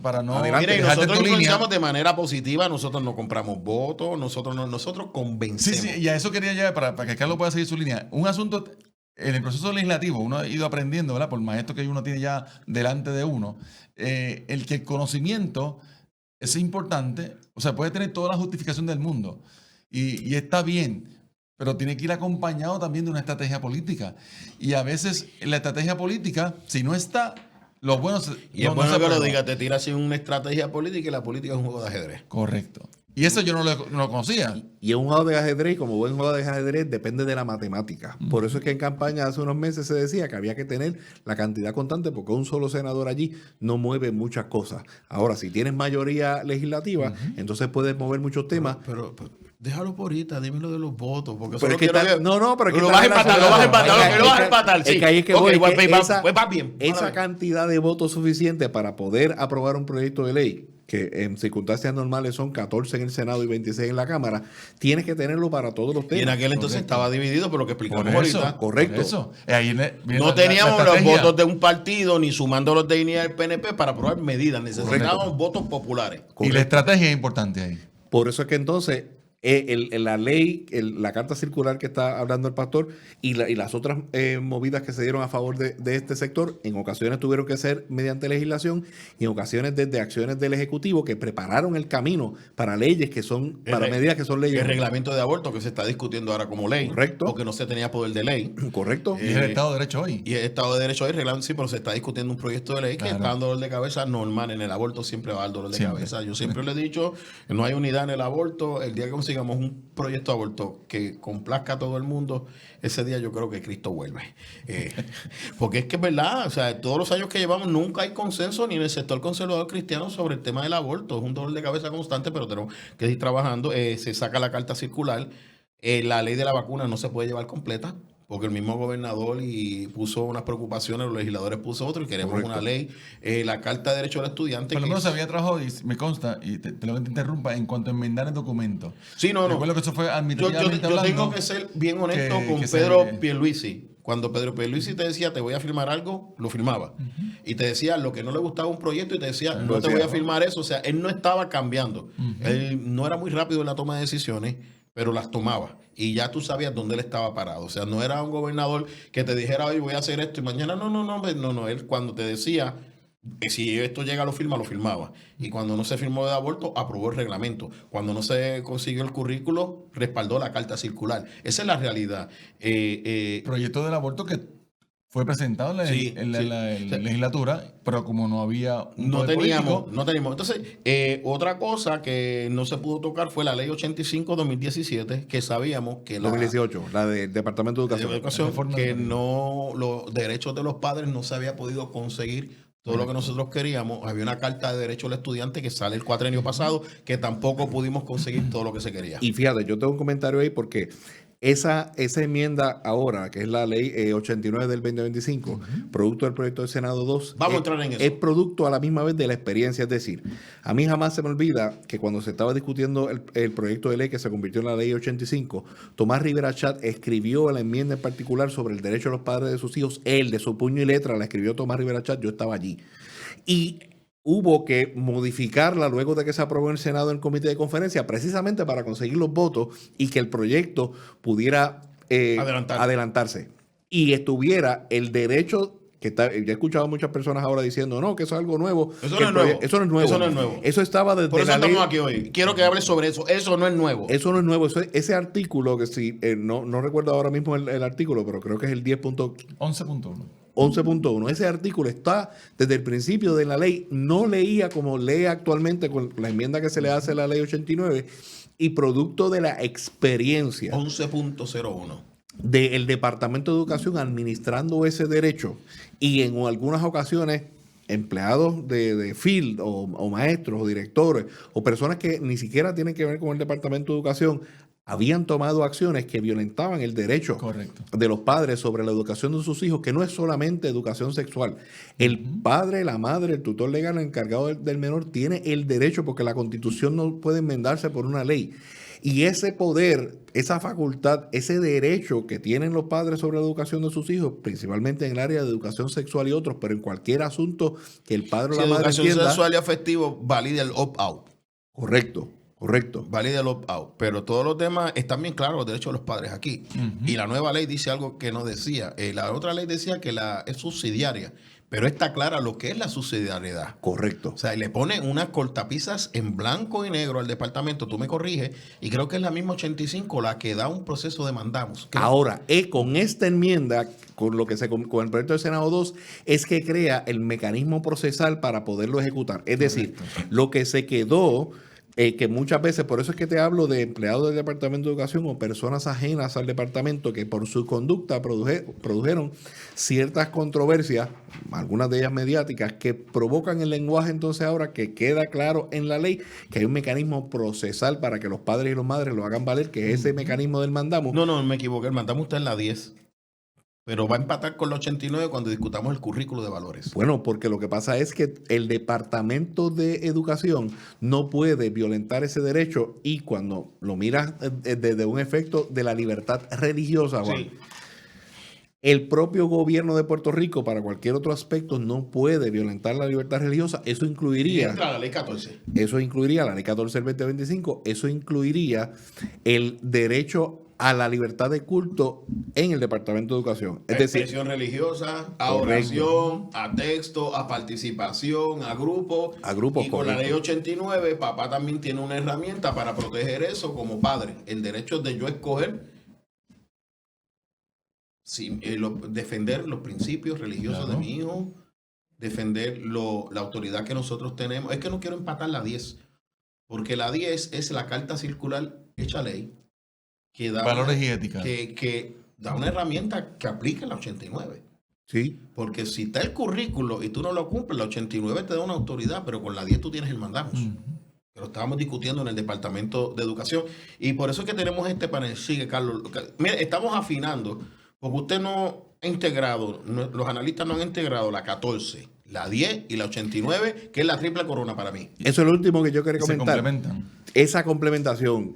para no Adelante. Mire, y dejarte nosotros tu línea. influenciamos de manera positiva, nosotros no compramos votos, nosotros Sí, convencemos. sí, y a eso quería llegar para que Carlos pueda seguir su línea. Un asunto, en el proceso legislativo, uno ha ido aprendiendo, ¿verdad? Por maestro que uno tiene ya delante de uno, el que el conocimiento es importante, o sea, puede tener toda la justificación del mundo y está bien, pero tiene que ir acompañado también de una estrategia política. Y a veces la estrategia política, si no está, los buenos... Y es no bueno se que lo aprueban. diga, te tiras sin una estrategia política y la política es un juego de ajedrez. Correcto. Y eso yo no lo conocía. Y en un juego de ajedrez, como buen juego de ajedrez, depende de la matemática. Por eso es que en campaña hace unos meses se decía que había que tener la cantidad constante porque un solo senador allí no mueve muchas cosas. Ahora, si tienes mayoría legislativa, entonces puedes mover muchos temas. Pero déjalo por ahorita, dime lo de los votos. Porque Pero solo es que quiero está- ver- no, pero es que lo está vas a empatar, lo vas a empatar, relacionado. lo vas a empatar. Es Sí. que ahí es que Ok, voy, va que bien. esa Vale. cantidad de votos suficientes para poder aprobar un proyecto de ley que en circunstancias normales son 14 en el Senado y 26 en la Cámara, tienes que tenerlo para todos los Y temas. en aquel entonces estaba dividido por lo que explicamos Por eso, ahorita. Correcto. por eso. Ahí viene No la teníamos los estrategia. votos de un partido ni sumando los de INEA del PNP para aprobar medidas. Necesitábamos votos populares. Y la estrategia es importante ahí. Por eso es que entonces la ley, la carta circular que está hablando el pastor y las otras movidas que se dieron a favor de este sector, en ocasiones tuvieron que ser mediante legislación y en ocasiones desde acciones del Ejecutivo que prepararon el camino para leyes que son, para medidas que son leyes. El reglamento de aborto que se está discutiendo ahora como ley. Correcto. Porque no se tenía poder de ley. Correcto. Y es el Estado de Derecho hoy. Y el Estado de Derecho hoy reglamento sí, pero se está discutiendo un proyecto de ley que Claro. está dando dolor de cabeza normal. En el aborto siempre va a dar dolor de Siempre. cabeza. Yo siempre le he dicho, no hay unidad en el aborto. El día que consigamos un proyecto de aborto que complazca a todo el mundo, ese día yo creo que Cristo vuelve. Porque es que es verdad, o sea, todos los años que llevamos nunca hay consenso ni en el sector conservador cristiano sobre el tema del aborto. Es un dolor de cabeza constante, pero tenemos que seguir trabajando. Se saca la carta circular. La ley de la vacuna no se puede llevar completa, porque el mismo gobernador puso unas preocupaciones, los legisladores puso otro y queremos Correcto. una ley. La Carta de Derecho del Estudiante. Por lo que menos se había trabajado, y me consta, y te lo interrumpa, en cuanto a enmendar el documento. Sí, no. Recuerdo que eso fue Yo administrativamente hablando. tengo que ser bien honesto que- con que Pedro se- Pierluisi. Cuando Pedro Pierluisi te decía, te voy a firmar algo, lo firmaba. Y te decía lo que no le gustaba un proyecto y te decía, no te voy a firmar eso. O sea, él no estaba cambiando. Él no era muy rápido en la toma de decisiones, pero las tomaba. Y ya tú sabías dónde él estaba parado. O sea, no era un gobernador que te dijera, hoy voy a hacer esto y mañana no. Él cuando te decía, que si esto llega a lo firmaba. Y cuando no se firmó de aborto, aprobó el reglamento. Cuando no se consiguió el currículo, respaldó la carta circular. Esa es la realidad. Proyecto del aborto que fue presentado en la, Sí, en la- sí. en la legislatura, pero como no había un No poder teníamos. político, Entonces, otra cosa que no se pudo tocar fue la ley 85-2017, que sabíamos que la 2018, la del Departamento de de Educación. Educación, Reforma que educativa. no los derechos de los padres no se había podido conseguir todo lo que nosotros queríamos. Había una carta de derecho al estudiante que sale el cuatrenio pasado, que tampoco pudimos conseguir todo lo que se quería. Y fíjate, yo tengo un comentario ahí porque esa enmienda ahora, que es la ley 89 del 2025, producto del proyecto del Senado 2, Vamos a entrar en eso. es producto a la misma vez de la experiencia. Es decir, a mí jamás se me olvida que cuando se estaba discutiendo el proyecto de ley que se convirtió en la ley 85, Tomás Rivera Chat escribió la enmienda en particular sobre el derecho de los padres de sus hijos. Él, de su puño y letra, la escribió Tomás Rivera Chat, yo estaba allí. Y hubo que modificarla luego de que se aprobó en el Senado en el comité de conferencia, precisamente para conseguir los votos y que el proyecto pudiera adelantarse. Y estuviera el derecho, que está, yo he escuchado a muchas personas ahora diciendo, no, que eso es algo nuevo. Eso Que no el es nuevo. Eso no es nuevo. Eso no es nuevo. Eso estaba desde Por eso la ley. estamos aquí hoy. Quiero que hables sobre eso. Eso no es nuevo. Eso no es nuevo. Ese artículo, que sí, no recuerdo ahora mismo el artículo, pero creo que es el 11.1. 11.1. Ese artículo está desde el principio de la ley, no leía como lee actualmente con la enmienda que se le hace a la ley 89 y producto de la experiencia 11.01. del Departamento de Educación administrando ese derecho y en algunas ocasiones empleados de field o maestros o directores o personas que ni siquiera tienen que ver con el Departamento de Educación habían tomado acciones que violentaban el derecho Correcto. de los padres sobre la educación de sus hijos, que no es solamente educación sexual. El padre, la madre, el tutor legal, el encargado del menor, tiene el derecho, porque la Constitución no puede enmendarse por una ley. Y ese poder, esa facultad, ese derecho que tienen los padres sobre la educación de sus hijos, principalmente en el área de educación sexual y otros, pero en cualquier asunto que el padre o Si la madre educación entienda. sexual y afectivo valida el opt-out. Correcto. Valida el opt-out. Pero todos los demás están bien claros los derechos de los padres aquí. Y la nueva ley dice algo que no decía. La otra ley decía que es subsidiaria. Pero está clara lo que es la subsidiariedad. Correcto. O sea, le pone unas cortapisas en blanco y negro al departamento, tú me corriges, y creo que es la misma 85 la que da un proceso de mandamos. Creo. Ahora, con esta enmienda, con el proyecto del Senado 2, es que crea el mecanismo procesal para poderlo ejecutar. Es decir, lo que se quedó, que muchas veces, por eso es que te hablo de empleados del Departamento de Educación o personas ajenas al departamento que por su conducta produjeron ciertas controversias, algunas de ellas mediáticas, que provocan el lenguaje entonces ahora que queda claro en la ley que hay un mecanismo procesal para que los padres y las madres lo hagan valer, que es ese mecanismo del mandamo. No, me equivoqué, el mandamos está en la 10. pero va a empatar con la 89 cuando discutamos el currículo de valores. Bueno, porque lo que pasa es que el Departamento de Educación no puede violentar ese derecho y cuando lo miras desde un efecto de la libertad religiosa, Juan, Sí. el propio gobierno de Puerto Rico para cualquier otro aspecto no puede violentar la libertad religiosa. Eso Y incluiría... entra la ley 14. Eso incluiría la ley 14 del 2025, eso incluiría el derecho a la libertad de culto en el Departamento de Educación. Es decir, Expresión religiosa, a Correcto. oración, a texto, a participación, a grupo. A grupos, Y con la correcto. ley 89, papá también tiene una herramienta para proteger eso como padre. El derecho de yo escoger defender los principios religiosos Claro. de mi hijo, defender la autoridad que nosotros tenemos. Es que no quiero empatar la 10, porque la 10 es la carta circular hecha ley que da Valores una- y ética. que da una herramienta que aplica en la 89. sí, Porque si está el currículo y tú no lo cumples, la 89 te da una autoridad, pero con la 10 tú tienes el mandamos. Pero estábamos discutiendo en el Departamento de Educación. Y por eso es que tenemos este panel. Sigue, Carlos. Mire, estamos afinando, porque usted no ha integrado, los analistas no han integrado la 14, la 10 y la 89, que es la triple corona para mí. eso es lo último que yo quería Se comentar. complementan. Esa complementación,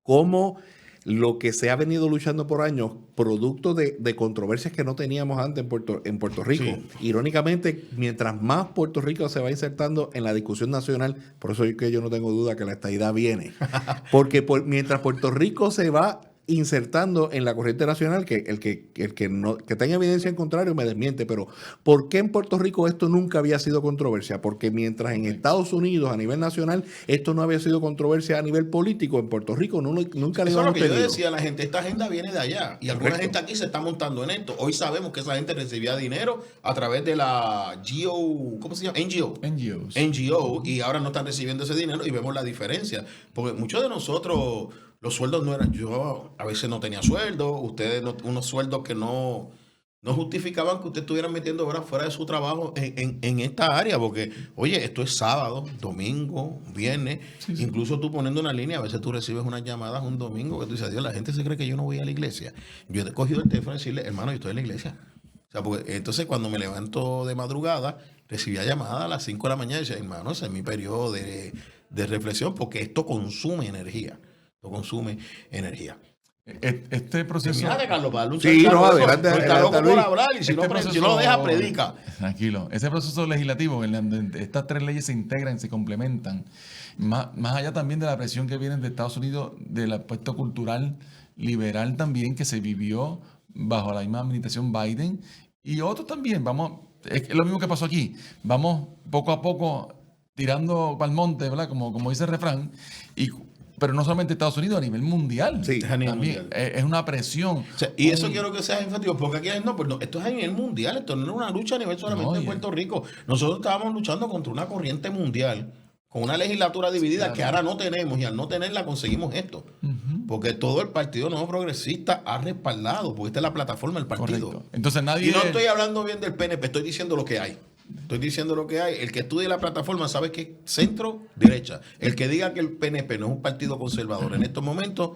cómo lo que se ha venido luchando por años, producto de controversias que no teníamos antes en Puerto Rico. Sí. Irónicamente, mientras más Puerto Rico se va insertando en la discusión nacional, por eso es que yo no tengo duda que la estadidad viene. Porque mientras Puerto Rico se va insertando en la corriente nacional, que el que tenga evidencia en contrario me desmiente, pero ¿por qué en Puerto Rico esto nunca había sido controversia? Porque mientras en Estados Unidos a nivel nacional esto no había sido controversia a nivel político, en Puerto Rico nunca le Eso es lo habíamos que yo tenido. decía a la gente, esta agenda viene de allá y alguna Correcto. gente aquí se está montando en esto. Hoy sabemos que esa gente recibía dinero a través de la ¿cómo se llama? NGOs. NGO, y ahora no están recibiendo ese dinero y vemos la diferencia. Porque muchos de nosotros, los sueldos no eran, yo a veces no tenía sueldo, ustedes unos sueldos que no justificaban que ustedes estuvieran metiendo horas fuera de su trabajo en esta área, porque, oye, esto es sábado, domingo, viernes, incluso tú poniendo una línea, a veces tú recibes unas llamadas un domingo que tú dices, Dios, la gente se cree que yo no voy a la iglesia. Yo he cogido el teléfono y decirle, hermano, yo estoy en la iglesia. O sea, porque entonces cuando me levanto de madrugada, recibía llamadas a las 5 de la mañana y decía, hermano, ese es mi periodo de reflexión, porque esto consume energía. Esto consume energía. Este proceso. Fíjate, Carlos, para darle un Sí, chance a no, eso. adelante, No está adelante, loco por Luis. hablar y si, si no lo deja, predica. Tranquilo. Ese proceso legislativo, en donde estas tres leyes se integran, se complementan, más allá también de la presión que viene de Estados Unidos, del aspecto cultural liberal también que se vivió bajo la misma administración Biden, y otros también, es lo mismo que pasó aquí, vamos poco a poco tirando para el monte, ¿verdad? Como dice el refrán, pero no solamente Estados Unidos, a nivel mundial. Sí, a nivel también mundial. es una presión. O sea, y eso quiero que seas enfático, porque aquí esto es a nivel mundial, esto no es una lucha a nivel solamente de Puerto Rico. Nosotros estábamos luchando contra una corriente mundial, con una legislatura dividida Claro. que ahora no tenemos, y al no tenerla conseguimos esto. Porque todo el Partido Nuevo Progresista ha respaldado, porque esta es la plataforma del partido. Correcto. Entonces nadie. Y no estoy hablando bien del PNP, estoy diciendo lo que hay. Estoy diciendo lo que hay. El que estudie la plataforma sabe que es centro, derecha. El que diga que el PNP no es un partido conservador en estos momentos,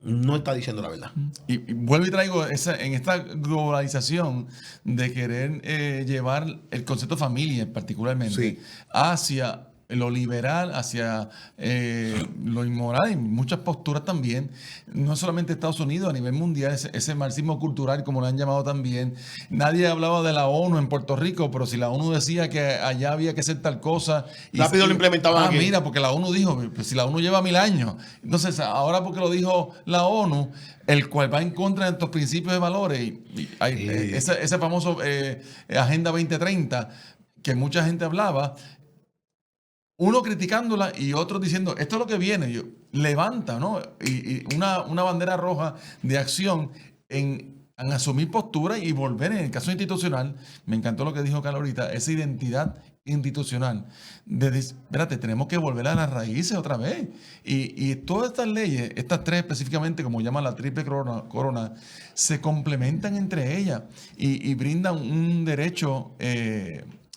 no está diciendo la verdad. Y vuelvo y traigo en esta globalización de querer llevar el concepto familia particularmente Sí. hacia lo liberal, hacia lo inmoral, y muchas posturas también, no solamente Estados Unidos, a nivel mundial, ese marxismo cultural, como lo han llamado también. Nadie hablaba de la ONU en Puerto Rico, pero si la ONU decía que allá había que hacer tal cosa... Rápido lo implementaban aquí. Mira, porque la ONU dijo, pues si la ONU lleva 1000 años, entonces ahora porque lo dijo la ONU, el cual va en contra de estos principios de valores, y hay ese famoso Agenda 2030, que mucha gente hablaba, uno criticándola y otros diciendo, esto es lo que viene, levanta, ¿no? Y una bandera roja de acción en asumir postura y volver, en el caso institucional, me encantó lo que dijo Carlos ahorita, esa identidad institucional. Espérate, tenemos que volver a las raíces otra vez. Y todas estas leyes, estas tres específicamente, como llaman la triple corona, se complementan entre ellas y brindan un derecho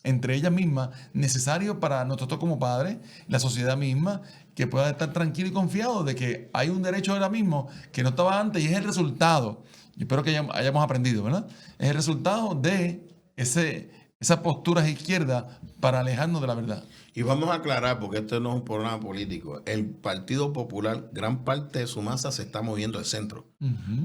entre ellas mismas, necesario para nosotros como padres, la sociedad misma, que pueda estar tranquilo y confiado de que hay un derecho ahora mismo que no estaba antes y es el resultado. y espero que hayamos aprendido, ¿verdad? Es el resultado de esas posturas izquierdas para alejarnos de la verdad. Y vamos a aclarar, porque esto no es un programa político. El Partido Popular, gran parte de su masa se está moviendo de centro,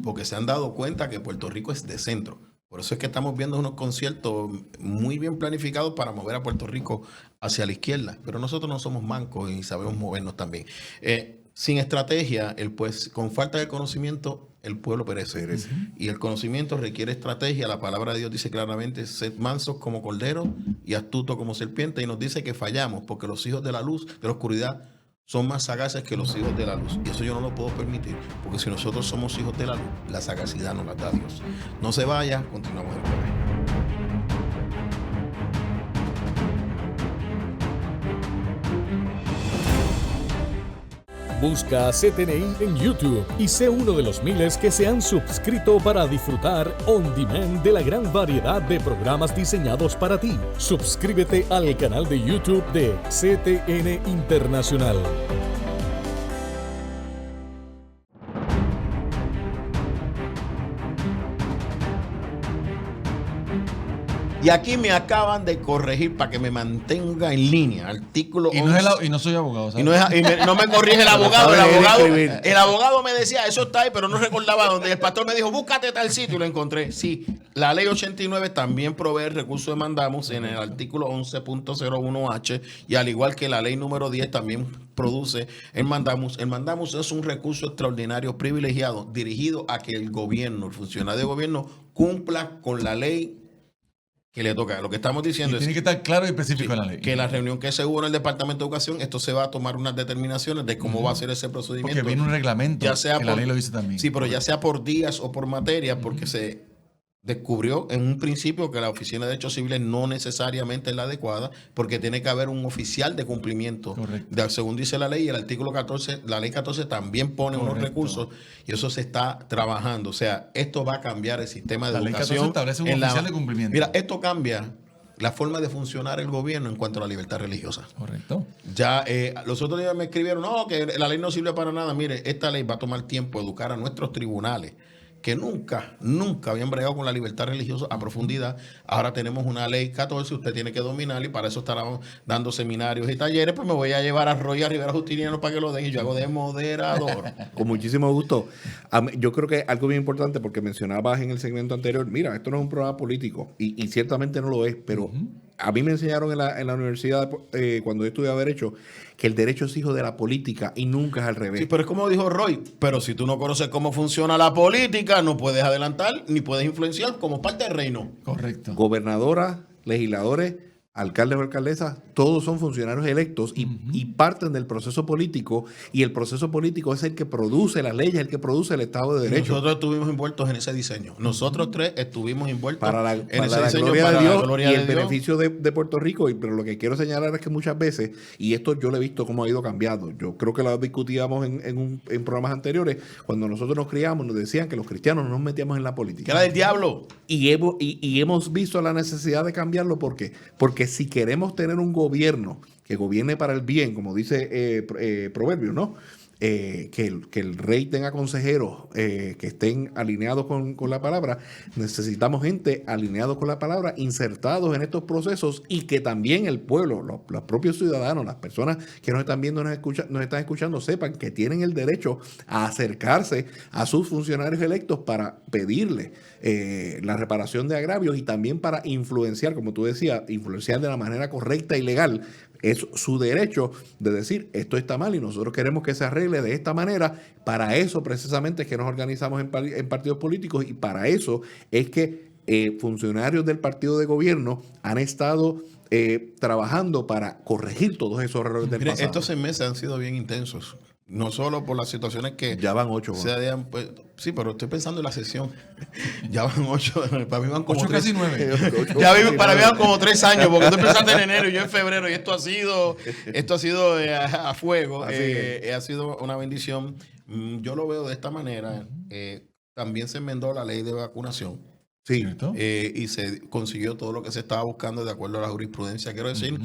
porque se han dado cuenta que Puerto Rico es de centro. Por eso es que estamos viendo unos conciertos muy bien planificados para mover a Puerto Rico hacia la izquierda. Pero nosotros no somos mancos y sabemos movernos también. Sin estrategia, con falta de conocimiento, el pueblo perece. Y el conocimiento requiere estrategia. La palabra de Dios dice claramente: sed mansos como corderos y astutos como serpientes. Y nos dice que fallamos porque los hijos de la luz, de la oscuridad, son más sagaces que los hijos de la luz. Y eso yo no lo puedo permitir, porque si nosotros somos hijos de la luz, la sagacidad nos la da Dios. No se vaya, continuamos en breve. Busca CTNI en YouTube y sé uno de los miles que se han suscrito para disfrutar on demand de la gran variedad de programas diseñados para ti. Suscríbete al canal de YouTube de CTN Internacional. Y aquí me acaban de corregir para que me mantenga en línea. Artículo Y 11. no soy abogado, ¿sabes? No me corrige el abogado. Sabe leer y escribir. El abogado me decía, eso está ahí, pero no recordaba dónde. Y el pastor me dijo, búscate tal sitio, y lo encontré. Sí, la ley 89 también provee el recurso de mandamus en el artículo 11.01H, y al igual que la ley número 10 también produce el mandamus. El mandamus es un recurso extraordinario privilegiado dirigido a que el gobierno, el funcionario de gobierno, cumpla con la ley que le toca. Lo que estamos diciendo Tiene que estar claro y específico en la ley. que en la reunión que se hubo en el Departamento de Educación, esto se va a tomar unas determinaciones de cómo va a ser ese procedimiento. Porque viene un reglamento, ya sea que la ley lo dice también. Sí, pero ya sea por días o por materia, porque se descubrió en un principio que la Oficina de Derechos Civiles no necesariamente es la adecuada, porque tiene que haber un oficial de cumplimiento. Correcto. Según dice la ley, el artículo 14, la ley 14 también pone unos Correcto. recursos, y eso se está trabajando. O sea, esto va a cambiar el sistema de La ley 14 educación. establece un en oficial de cumplimiento. Mira, esto cambia la forma de funcionar el gobierno en cuanto a la libertad religiosa. Correcto. Ya los otros días me escribieron, no, que la ley no sirve para nada. Mire, esta ley va a tomar tiempo educar a nuestros tribunales, que nunca habían bregado con la libertad religiosa a profundidad. Ahora tenemos una ley 14, usted tiene que dominar, y para eso estarán dando seminarios y talleres. Pues me voy a llevar a Roy y a Rivera Justiniano para que lo den, y yo hago de moderador. Con muchísimo gusto. Yo creo que algo bien importante, porque mencionabas en el segmento anterior, mira, esto no es un programa político, y ciertamente no lo es, pero a mí me enseñaron en la universidad, cuando yo estudiaba Derecho, que el derecho es hijo de la política y nunca es al revés. Sí, pero es como dijo Roy, pero si tú no conoces cómo funciona la política, no puedes adelantar ni puedes influenciar como parte del reino. Correcto. Gobernadoras, legisladores, alcaldes o alcaldesas, todos son funcionarios electos y parten del proceso político, y el proceso político es el que produce las leyes, el que produce el Estado de Derecho. Nosotros estuvimos envueltos en ese diseño. Nosotros tres estuvimos envueltos Para la, en para ese la diseño gloria para de Dios la gloria y de el Dios. beneficio de Puerto Rico. Pero lo que quiero señalar es que muchas veces, y esto yo lo he visto cómo ha ido cambiando, yo creo que lo discutíamos en programas anteriores, cuando nosotros nos criamos nos decían que los cristianos no nos metíamos en la Que política. era del diablo. Y hemos visto la necesidad de cambiarlo. ¿Por qué? Porque si queremos tener un gobierno que gobierne para el bien, como dice Proverbios, ¿no? Que el rey tenga consejeros que estén alineados con la palabra. Necesitamos gente alineados con la palabra, insertados en estos procesos, y que también el pueblo, los propios ciudadanos, las personas que nos están viendo, nos están escuchando, sepan que tienen el derecho a acercarse a sus funcionarios electos para pedirle la reparación de agravios, y también para influenciar, como tú decías, influenciar de la manera correcta y legal. Es su derecho de decir, esto está mal y nosotros queremos que se arregle de esta manera. Para eso precisamente es que nos organizamos en partidos políticos, y para eso es que funcionarios del partido de gobierno han estado trabajando para corregir todos esos errores del Mire, pasado. estos 6 meses han sido bien intensos. No solo por las situaciones que Ya van 8. se habían, pues, sí, pero estoy pensando en la sesión. Ya van 8. Para mí van como 8 3. casi 9. Para mí van como 3 años, porque tú empezaste en enero y yo en febrero, y esto ha sido a fuego. Así es. Ha sido una bendición. Yo lo veo de esta manera. También se enmendó la ley de vacunación. Sí. ¿Cierto? Y se consiguió todo lo que se estaba buscando de acuerdo a la jurisprudencia. Quiero decir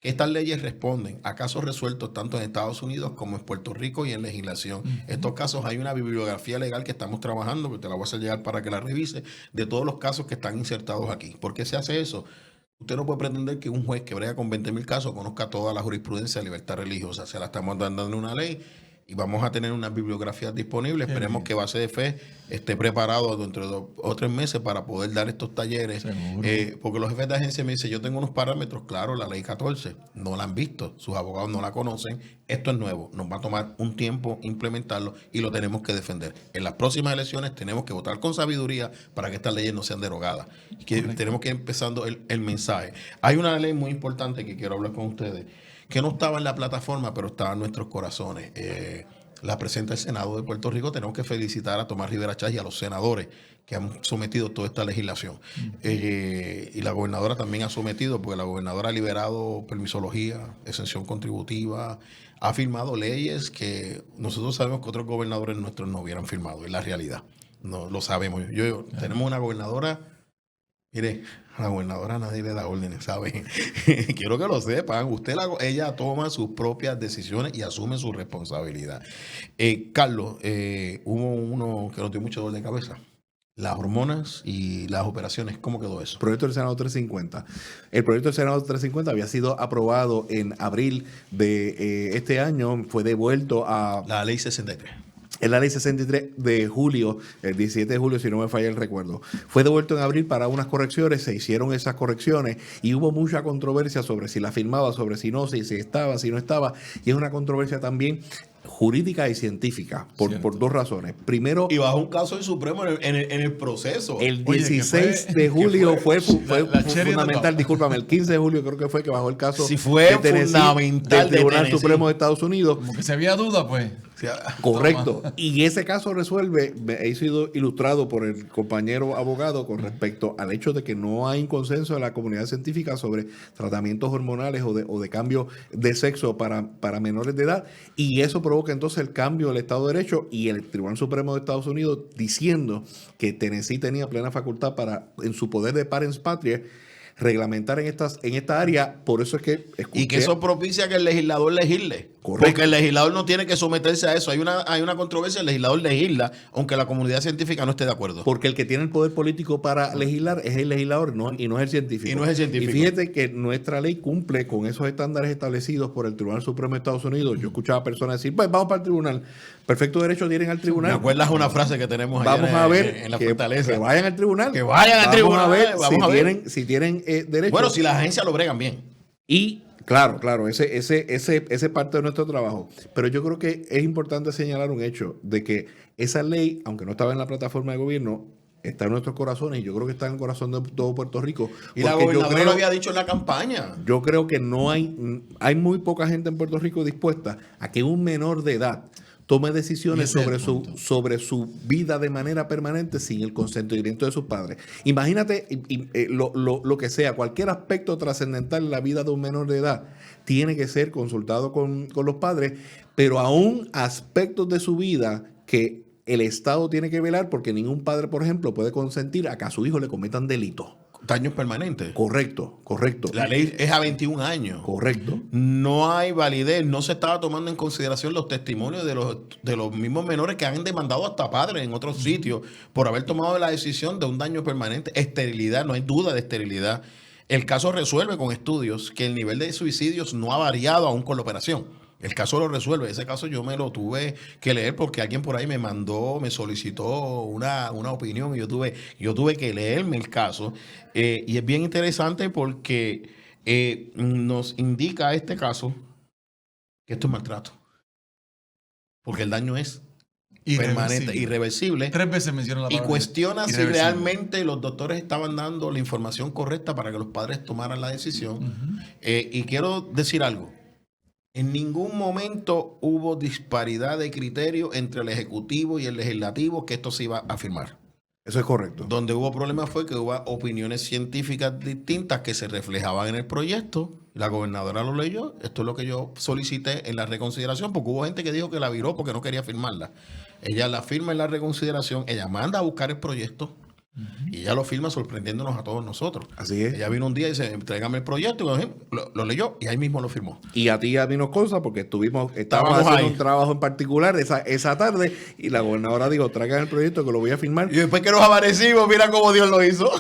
que estas leyes responden a casos resueltos tanto en Estados Unidos como en Puerto Rico y en legislación. Estos casos hay una bibliografía legal que estamos trabajando, que te la voy a hacer llegar para que la revise, de todos los casos que están insertados aquí. ¿Por qué se hace eso? Usted no puede pretender que un juez que brega con 20,000 casos conozca toda la jurisprudencia de libertad religiosa. Se la estamos dando en una ley y vamos a tener unas bibliografías disponibles. Esperemos que Base de Fe esté preparado dentro de 2 o 3 meses para poder dar estos talleres. Porque los jefes de agencia me dicen, yo tengo unos parámetros, claro, la ley 14, no la han visto, sus abogados no la conocen, esto es nuevo, nos va a tomar un tiempo implementarlo y lo tenemos que defender. En las próximas elecciones tenemos que votar con sabiduría para que estas leyes no sean derogadas. Tenemos que ir empezando el mensaje. Hay una ley muy importante que quiero hablar con ustedes, que no estaba en la plataforma, pero estaba en nuestros corazones. La presenta el Senado de Puerto Rico. Tenemos que felicitar a Tomás Rivera Chats y a los senadores que han sometido toda esta legislación. Y la gobernadora también ha sometido, porque la gobernadora ha liberado permisología, exención contributiva, ha firmado leyes que nosotros sabemos que otros gobernadores nuestros no hubieran firmado. Es la realidad. No lo sabemos. Tenemos una gobernadora. Mire, a la gobernadora nadie le da órdenes, ¿sabe? Quiero que lo sepan. Ella toma sus propias decisiones y asume su responsabilidad. Carlos, hubo uno que nos dio mucho dolor de cabeza. Las hormonas y las operaciones, ¿cómo quedó eso? Proyecto del Senado 350. El proyecto del Senado 350 había sido aprobado en abril de este año. Fue devuelto a La ley 63. en la ley 63 de julio, el 17 de julio, si no me falla el recuerdo. Fue devuelto en abril para unas correcciones, se hicieron esas correcciones y hubo mucha controversia sobre si la firmaba, sobre si no, si estaba, si no estaba. Y es una controversia también jurídica y científica, por 2 razones. Primero, Y bajo un caso del Supremo en el proceso. el Oye, 16 que de julio fue la cherry on the fundamental, top. discúlpame, el 15 de julio creo que fue que bajó el caso Sí, fue de Tennessee, fundamental del de Tribunal Tennessee. Supremo de Estados Unidos. Como que si había duda, pues. Correcto. Y ese caso resuelve, he sido ilustrado por el compañero abogado con respecto al hecho de que no hay un consenso en la comunidad científica sobre tratamientos hormonales o de cambio de sexo para menores de edad. Y eso provoca entonces el cambio del Estado de Derecho y el Tribunal Supremo de Estados Unidos diciendo que Tennessee tenía plena facultad para, en su poder de parens patria, reglamentar en esta área. Por eso es que Y que eso propicia que el legislador legisle. Correcto. Porque el legislador no tiene que someterse a eso. Hay una controversia, el legislador legisla, aunque la comunidad científica no esté de acuerdo. Porque el que tiene el poder político para legislar es el legislador y no es el científico. Y no es el científico. Y fíjate que nuestra ley cumple con esos estándares establecidos por el Tribunal Supremo de Estados Unidos. Yo escuchaba a personas decir, pues vamos para el tribunal. Perfecto derecho tienen al ¿Me tribunal. acuerdas una frase que tenemos allá Vamos a ver en la que fortaleza? vayan al tribunal. Que vayan al Vamos tribunal, a ver vamos a ver. si tienen derecho. Bueno, si las agencias lo bregan bien. Y claro, ese parte de nuestro trabajo. Pero yo creo que es importante señalar un hecho de que esa ley, aunque no estaba en la plataforma de gobierno, está en nuestros corazones y yo creo que está en el corazón de todo Puerto Rico. Y la Porque gobernadora lo había dicho en la campaña. yo creo que no hay muy poca gente en Puerto Rico dispuesta a que un menor de edad tome decisiones Ese es el sobre punto. sobre su vida de manera permanente sin el consentimiento de sus padres. Imagínate lo que sea, cualquier aspecto trascendental en la vida de un menor de edad tiene que ser consultado con los padres, pero aún aspectos de su vida que el Estado tiene que velar, porque ningún padre, por ejemplo, puede consentir a que a su hijo le cometan delitos. Daños permanentes. Correcto. La ley es a 21 años. Correcto. No hay validez, no se estaba tomando en consideración los testimonios de los mismos menores que han demandado hasta padres en otros sitios por haber tomado la decisión de un daño permanente. Esterilidad, no hay duda de esterilidad. El caso resuelve con estudios que el nivel de suicidios no ha variado aún con la operación. El caso lo resuelve. Ese caso yo me lo tuve que leer porque alguien por ahí me solicitó una opinión y yo tuve que leerme el caso. Y es bien interesante porque nos indica este caso que esto es maltrato. Porque el daño es permanente, irreversible. 3 veces menciona la Y palabra. cuestiona si irreversible. realmente los doctores estaban dando la información correcta para que los padres tomaran la decisión. Y quiero decir algo. En ningún momento hubo disparidad de criterio entre el Ejecutivo y el Legislativo que esto se iba a firmar. Eso es correcto. Donde hubo problemas fue que hubo opiniones científicas distintas que se reflejaban en el proyecto. La gobernadora lo leyó. Esto es lo que yo solicité en la reconsideración, porque hubo gente que dijo que la viró porque no quería firmarla. Ella la firma en la reconsideración, ella manda a buscar el proyecto Y ella lo firma sorprendiéndonos a todos nosotros. Así es. Ella vino un día y dice, tráigame el proyecto, y lo leyó y ahí mismo lo firmó. Y a ti y a mí nos consta porque estábamos Estábamos haciendo ahí. un trabajo en particular esa tarde y la gobernadora dijo, traigan el proyecto que lo voy a firmar. Y después que nos amanecimos, mira cómo Dios lo hizo.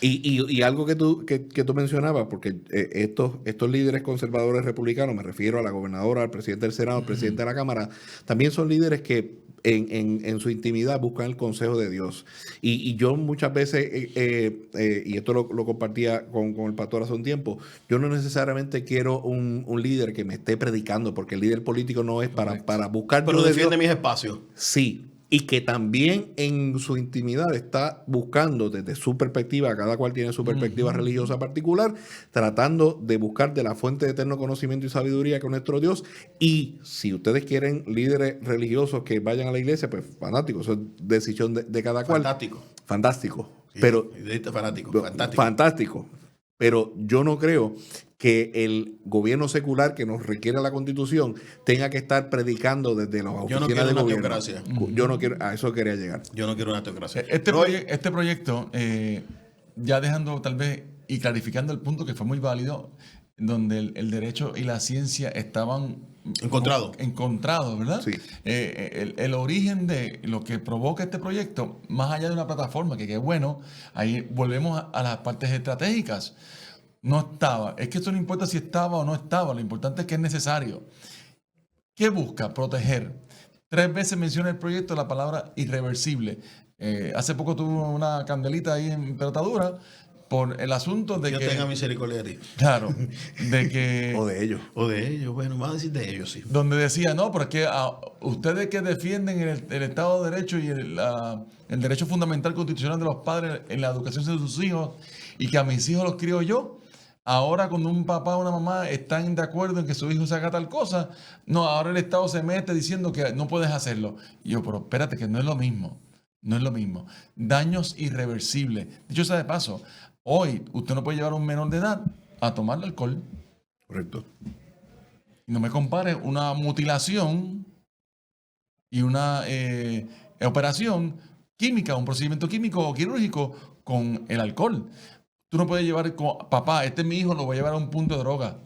Y algo que tú mencionabas, porque estos líderes conservadores republicanos, me refiero a la gobernadora, al presidente del Senado, al presidente de la Cámara, también son líderes que en su intimidad buscan el consejo de Dios. Y yo muchas veces, y esto lo compartía con el pastor hace un tiempo, yo no necesariamente quiero un líder que me esté predicando, porque el líder político no es para buscar Pero yo de Dios. defiende mis espacios. Sí, y que también en su intimidad está buscando desde su perspectiva, cada cual tiene su perspectiva religiosa particular, tratando de buscar de la fuente de eterno conocimiento y sabiduría que es nuestro Dios. Y si ustedes quieren líderes religiosos que vayan a la iglesia, pues fanático, eso es decisión de cada cual. Fantástico. Sí, Pero fantástico. Pero yo no creo que el gobierno secular que nos requiere la Constitución tenga que estar predicando desde las oficinas de gobierno. Teocracia. Yo no quiero, a eso quería llegar. Yo no quiero una teocracia. Este proyecto, ya dejando tal vez y clarificando el punto que fue muy válido, donde el derecho y la ciencia estaban encontrados, ¿verdad? Sí. El origen de lo que provoca este proyecto, más allá de una plataforma, que es bueno, ahí volvemos a las partes estratégicas. No estaba. Es que eso no importa si estaba o no estaba, lo importante es que es necesario. ¿Qué busca? Proteger. 3 veces menciona el proyecto la palabra irreversible. Hace poco tuvo una candelita ahí en pelotadura por el asunto de Dios que... tenga misericordia de ti. Claro, de que... O de ellos. O de ellos, bueno, vamos a decir de ellos, sí. Donde decía, no, pero es que ustedes que defienden el Estado de Derecho y el derecho fundamental constitucional de los padres en la educación de sus hijos y que a mis hijos los crío yo, ahora cuando un papá o una mamá están de acuerdo en que su hijo se haga tal cosa, no, ahora el Estado se mete diciendo que no puedes hacerlo. Y yo, pero espérate, que no es lo mismo. No es lo mismo. Daños irreversibles. Dicho sea de paso, hoy usted no puede llevar a un menor de edad a tomar alcohol. Correcto. No me compare una mutilación y una operación química, un procedimiento químico o quirúrgico con el alcohol. Tú no puedes llevar, papá, este es mi hijo, lo voy a llevar a un punto de droga.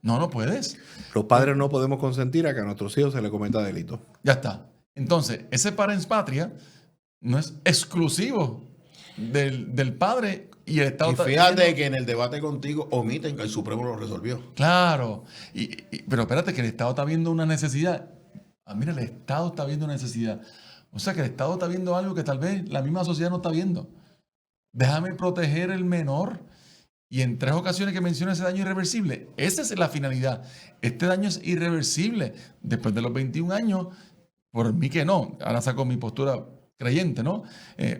No puedes. Los padres no podemos consentir a que a nuestros hijos se les cometa delito. Ya está. Entonces, ese parens patria no es exclusivo del padre y el Estado. Y fíjate que en el debate contigo omiten que el Supremo lo resolvió. Claro. Pero espérate, que el Estado está viendo una necesidad. Mira, el Estado está viendo una necesidad. O sea, que el Estado está viendo algo que tal vez la misma sociedad no está viendo. Déjame proteger el menor. Y en 3 ocasiones que menciona ese daño irreversible, esa es la finalidad. Este daño es irreversible. Después de los 21 años, por mí que no. Ahora saco mi postura creyente, ¿no?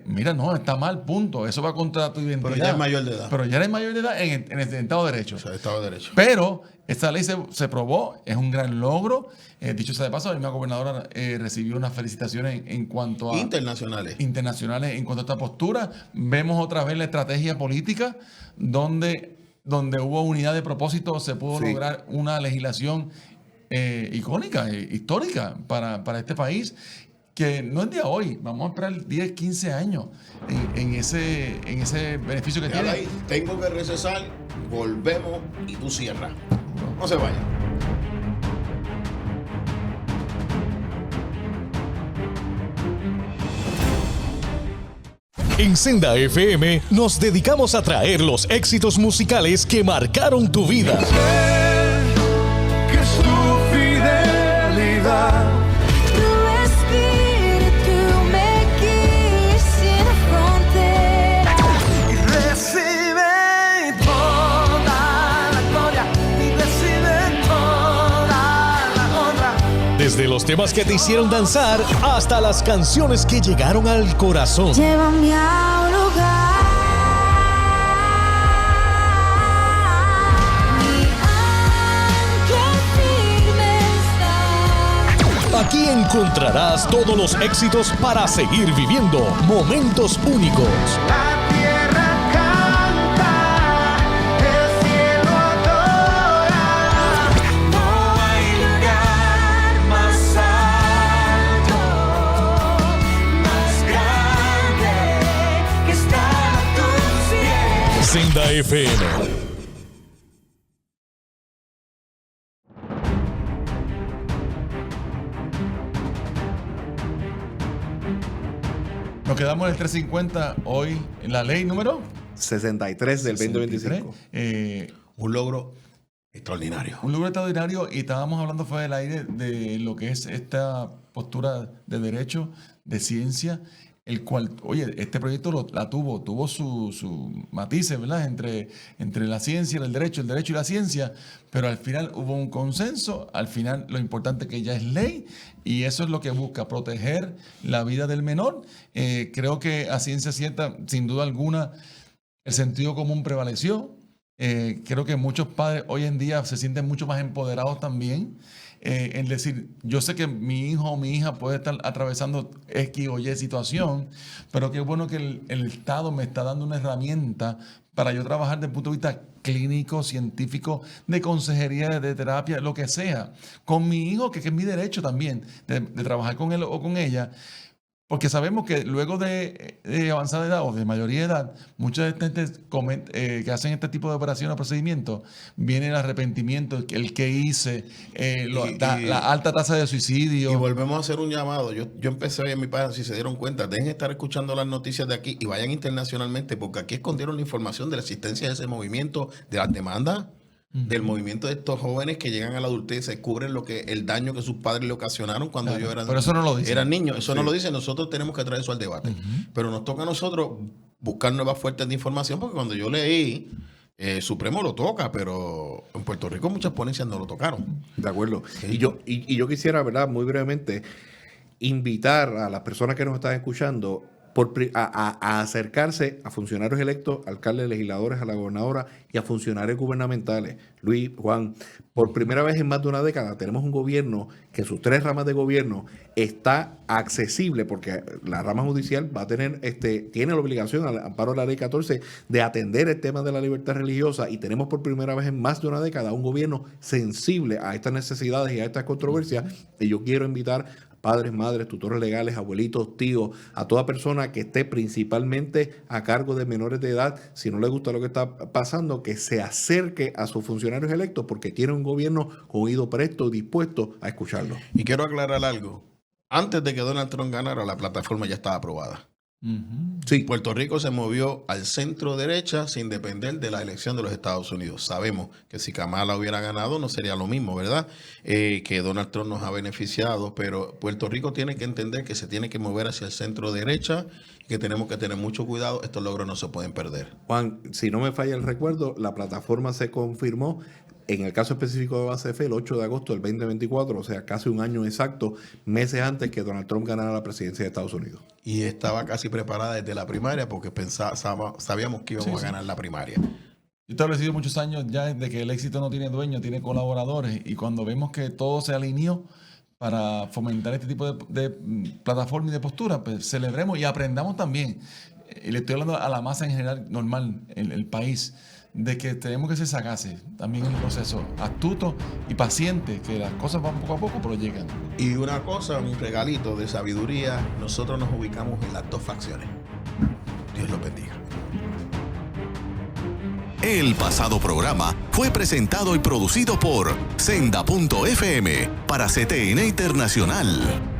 Mira, no, está mal, punto. Eso va contra tu identidad. Pero ya es mayor de edad. Pero ya eres mayor de edad en el Estado de Derecho. O sea, Estado de Derecho. Pero esta ley se probó, es un gran logro. Dicho sea de paso, la misma gobernadora recibió unas felicitaciones en cuanto a... Internacionales en cuanto a esta postura. Vemos otra vez la estrategia política donde hubo unidad de propósito, se pudo lograr una legislación icónica, histórica para este país, que no es de hoy, vamos a esperar 10, 15 años en ese beneficio que tiene. Ahí, tengo que recesar, volvemos y tú cierras. No se vaya. En Senda FM nos dedicamos a traer los éxitos musicales que marcaron tu vida. Que su fidelidad Tu espíritu me guía sin fronteras. y recibe toda la gloria y recibe toda la honra. Desde los temas que te hicieron danzar hasta las canciones que llegaron al corazón. Llévame a un lugar. Mi ancla firme está. Aquí encontrarás todos los éxitos para seguir viviendo momentos únicos. La tierra canta, el cielo adora. No hay lugar más alto, más grande Senda FM. Nos quedamos en el 350 hoy en la ley número 63 del 2025. Un logro extraordinario. Un logro extraordinario, y estábamos hablando fuera del aire de lo que es esta postura de derecho, de ciencia, el cual, oye, este proyecto tuvo sus matices, ¿verdad? Entre la ciencia y el derecho y la ciencia, pero al final hubo un consenso, al final lo importante es que ya es ley, y eso es lo que busca, proteger la vida del menor. Creo que a ciencia cierta, sin duda alguna, el sentido común prevaleció. Creo que muchos padres hoy en día se sienten mucho más empoderados también, en decir, yo sé que mi hijo o mi hija puede estar atravesando X o Y situación, pero qué bueno que el Estado me está dando una herramienta para yo trabajar desde el punto de vista clínico, científico, de consejería, de terapia, lo que sea, con mi hijo, que es mi derecho también, de trabajar con él o con ella. Porque sabemos que luego de avanzada edad o de mayoría de edad, muchas de estas que hacen este tipo de operaciones o procedimientos, viene el arrepentimiento, el que hice, la alta tasa de suicidio. Y volvemos a hacer un llamado. Yo empecé hoy en mi página, si se dieron cuenta, dejen de estar escuchando las noticias de aquí y vayan internacionalmente, porque aquí escondieron la información de la existencia de ese movimiento, de las demandas, del movimiento de estos jóvenes que llegan a la adultez y se cubren el daño que sus padres le ocasionaron cuando ellos eran, pero eso no lo dice. Eran niños. Eso no lo dice. Nosotros tenemos que traer eso al debate. Pero nos toca a nosotros buscar nuevas fuentes de información, porque cuando yo leí, Supremo lo toca, pero en Puerto Rico muchas ponencias no lo tocaron. De acuerdo. Sí. Y yo quisiera, ¿verdad?, muy brevemente, invitar a las personas que nos están escuchando a acercarse a funcionarios electos, alcaldes, legisladores, a la gobernadora y a funcionarios gubernamentales. Luis, Juan, por primera vez en más de una década tenemos un gobierno que sus tres ramas de gobierno está accesible, porque la rama judicial va a tener, tiene la obligación, al amparo de la ley 14, de atender el tema de la libertad religiosa, y tenemos por primera vez en más de una década un gobierno sensible a estas necesidades y a estas controversias. Y yo quiero invitar padres, madres, tutores legales, abuelitos, tíos, a toda persona que esté principalmente a cargo de menores de edad, si no le gusta lo que está pasando, que se acerque a sus funcionarios electos, porque tiene un gobierno con oído presto y dispuesto a escucharlo. Y quiero aclarar algo. Antes de que Donald Trump ganara, la plataforma ya estaba aprobada. Sí. Puerto Rico se movió al centro derecha sin depender de la elección de los Estados Unidos. Sabemos que si Kamala hubiera ganado no sería lo mismo, ¿verdad? Que Donald Trump nos ha beneficiado, pero Puerto Rico tiene que entender que se tiene que mover hacia el centro derecha y que tenemos que tener mucho cuidado. Estos logros no se pueden perder. Juan, si no me falla el recuerdo, la plataforma se confirmó en el caso específico de Base Fe el 8 de agosto del 2024, o sea, casi un año exacto, meses antes que Donald Trump ganara la presidencia de Estados Unidos. Y estaba casi preparada desde la primaria porque sabíamos que íbamos a ganar la primaria. Yo he establecido muchos años ya de que el éxito no tiene dueño, tiene colaboradores, y cuando vemos que todo se alineó para fomentar este tipo de plataforma y de postura, pues celebremos y aprendamos también. Y le estoy hablando a la masa en general normal, el país, de que tenemos que ser sagaces también en el proceso, astutos y pacientes, que las cosas van poco a poco, pero llegan. Y una cosa, un regalito de sabiduría, nosotros nos ubicamos en las dos facciones. Dios los bendiga. El pasado programa fue presentado y producido por Senda.fm para CTN Internacional.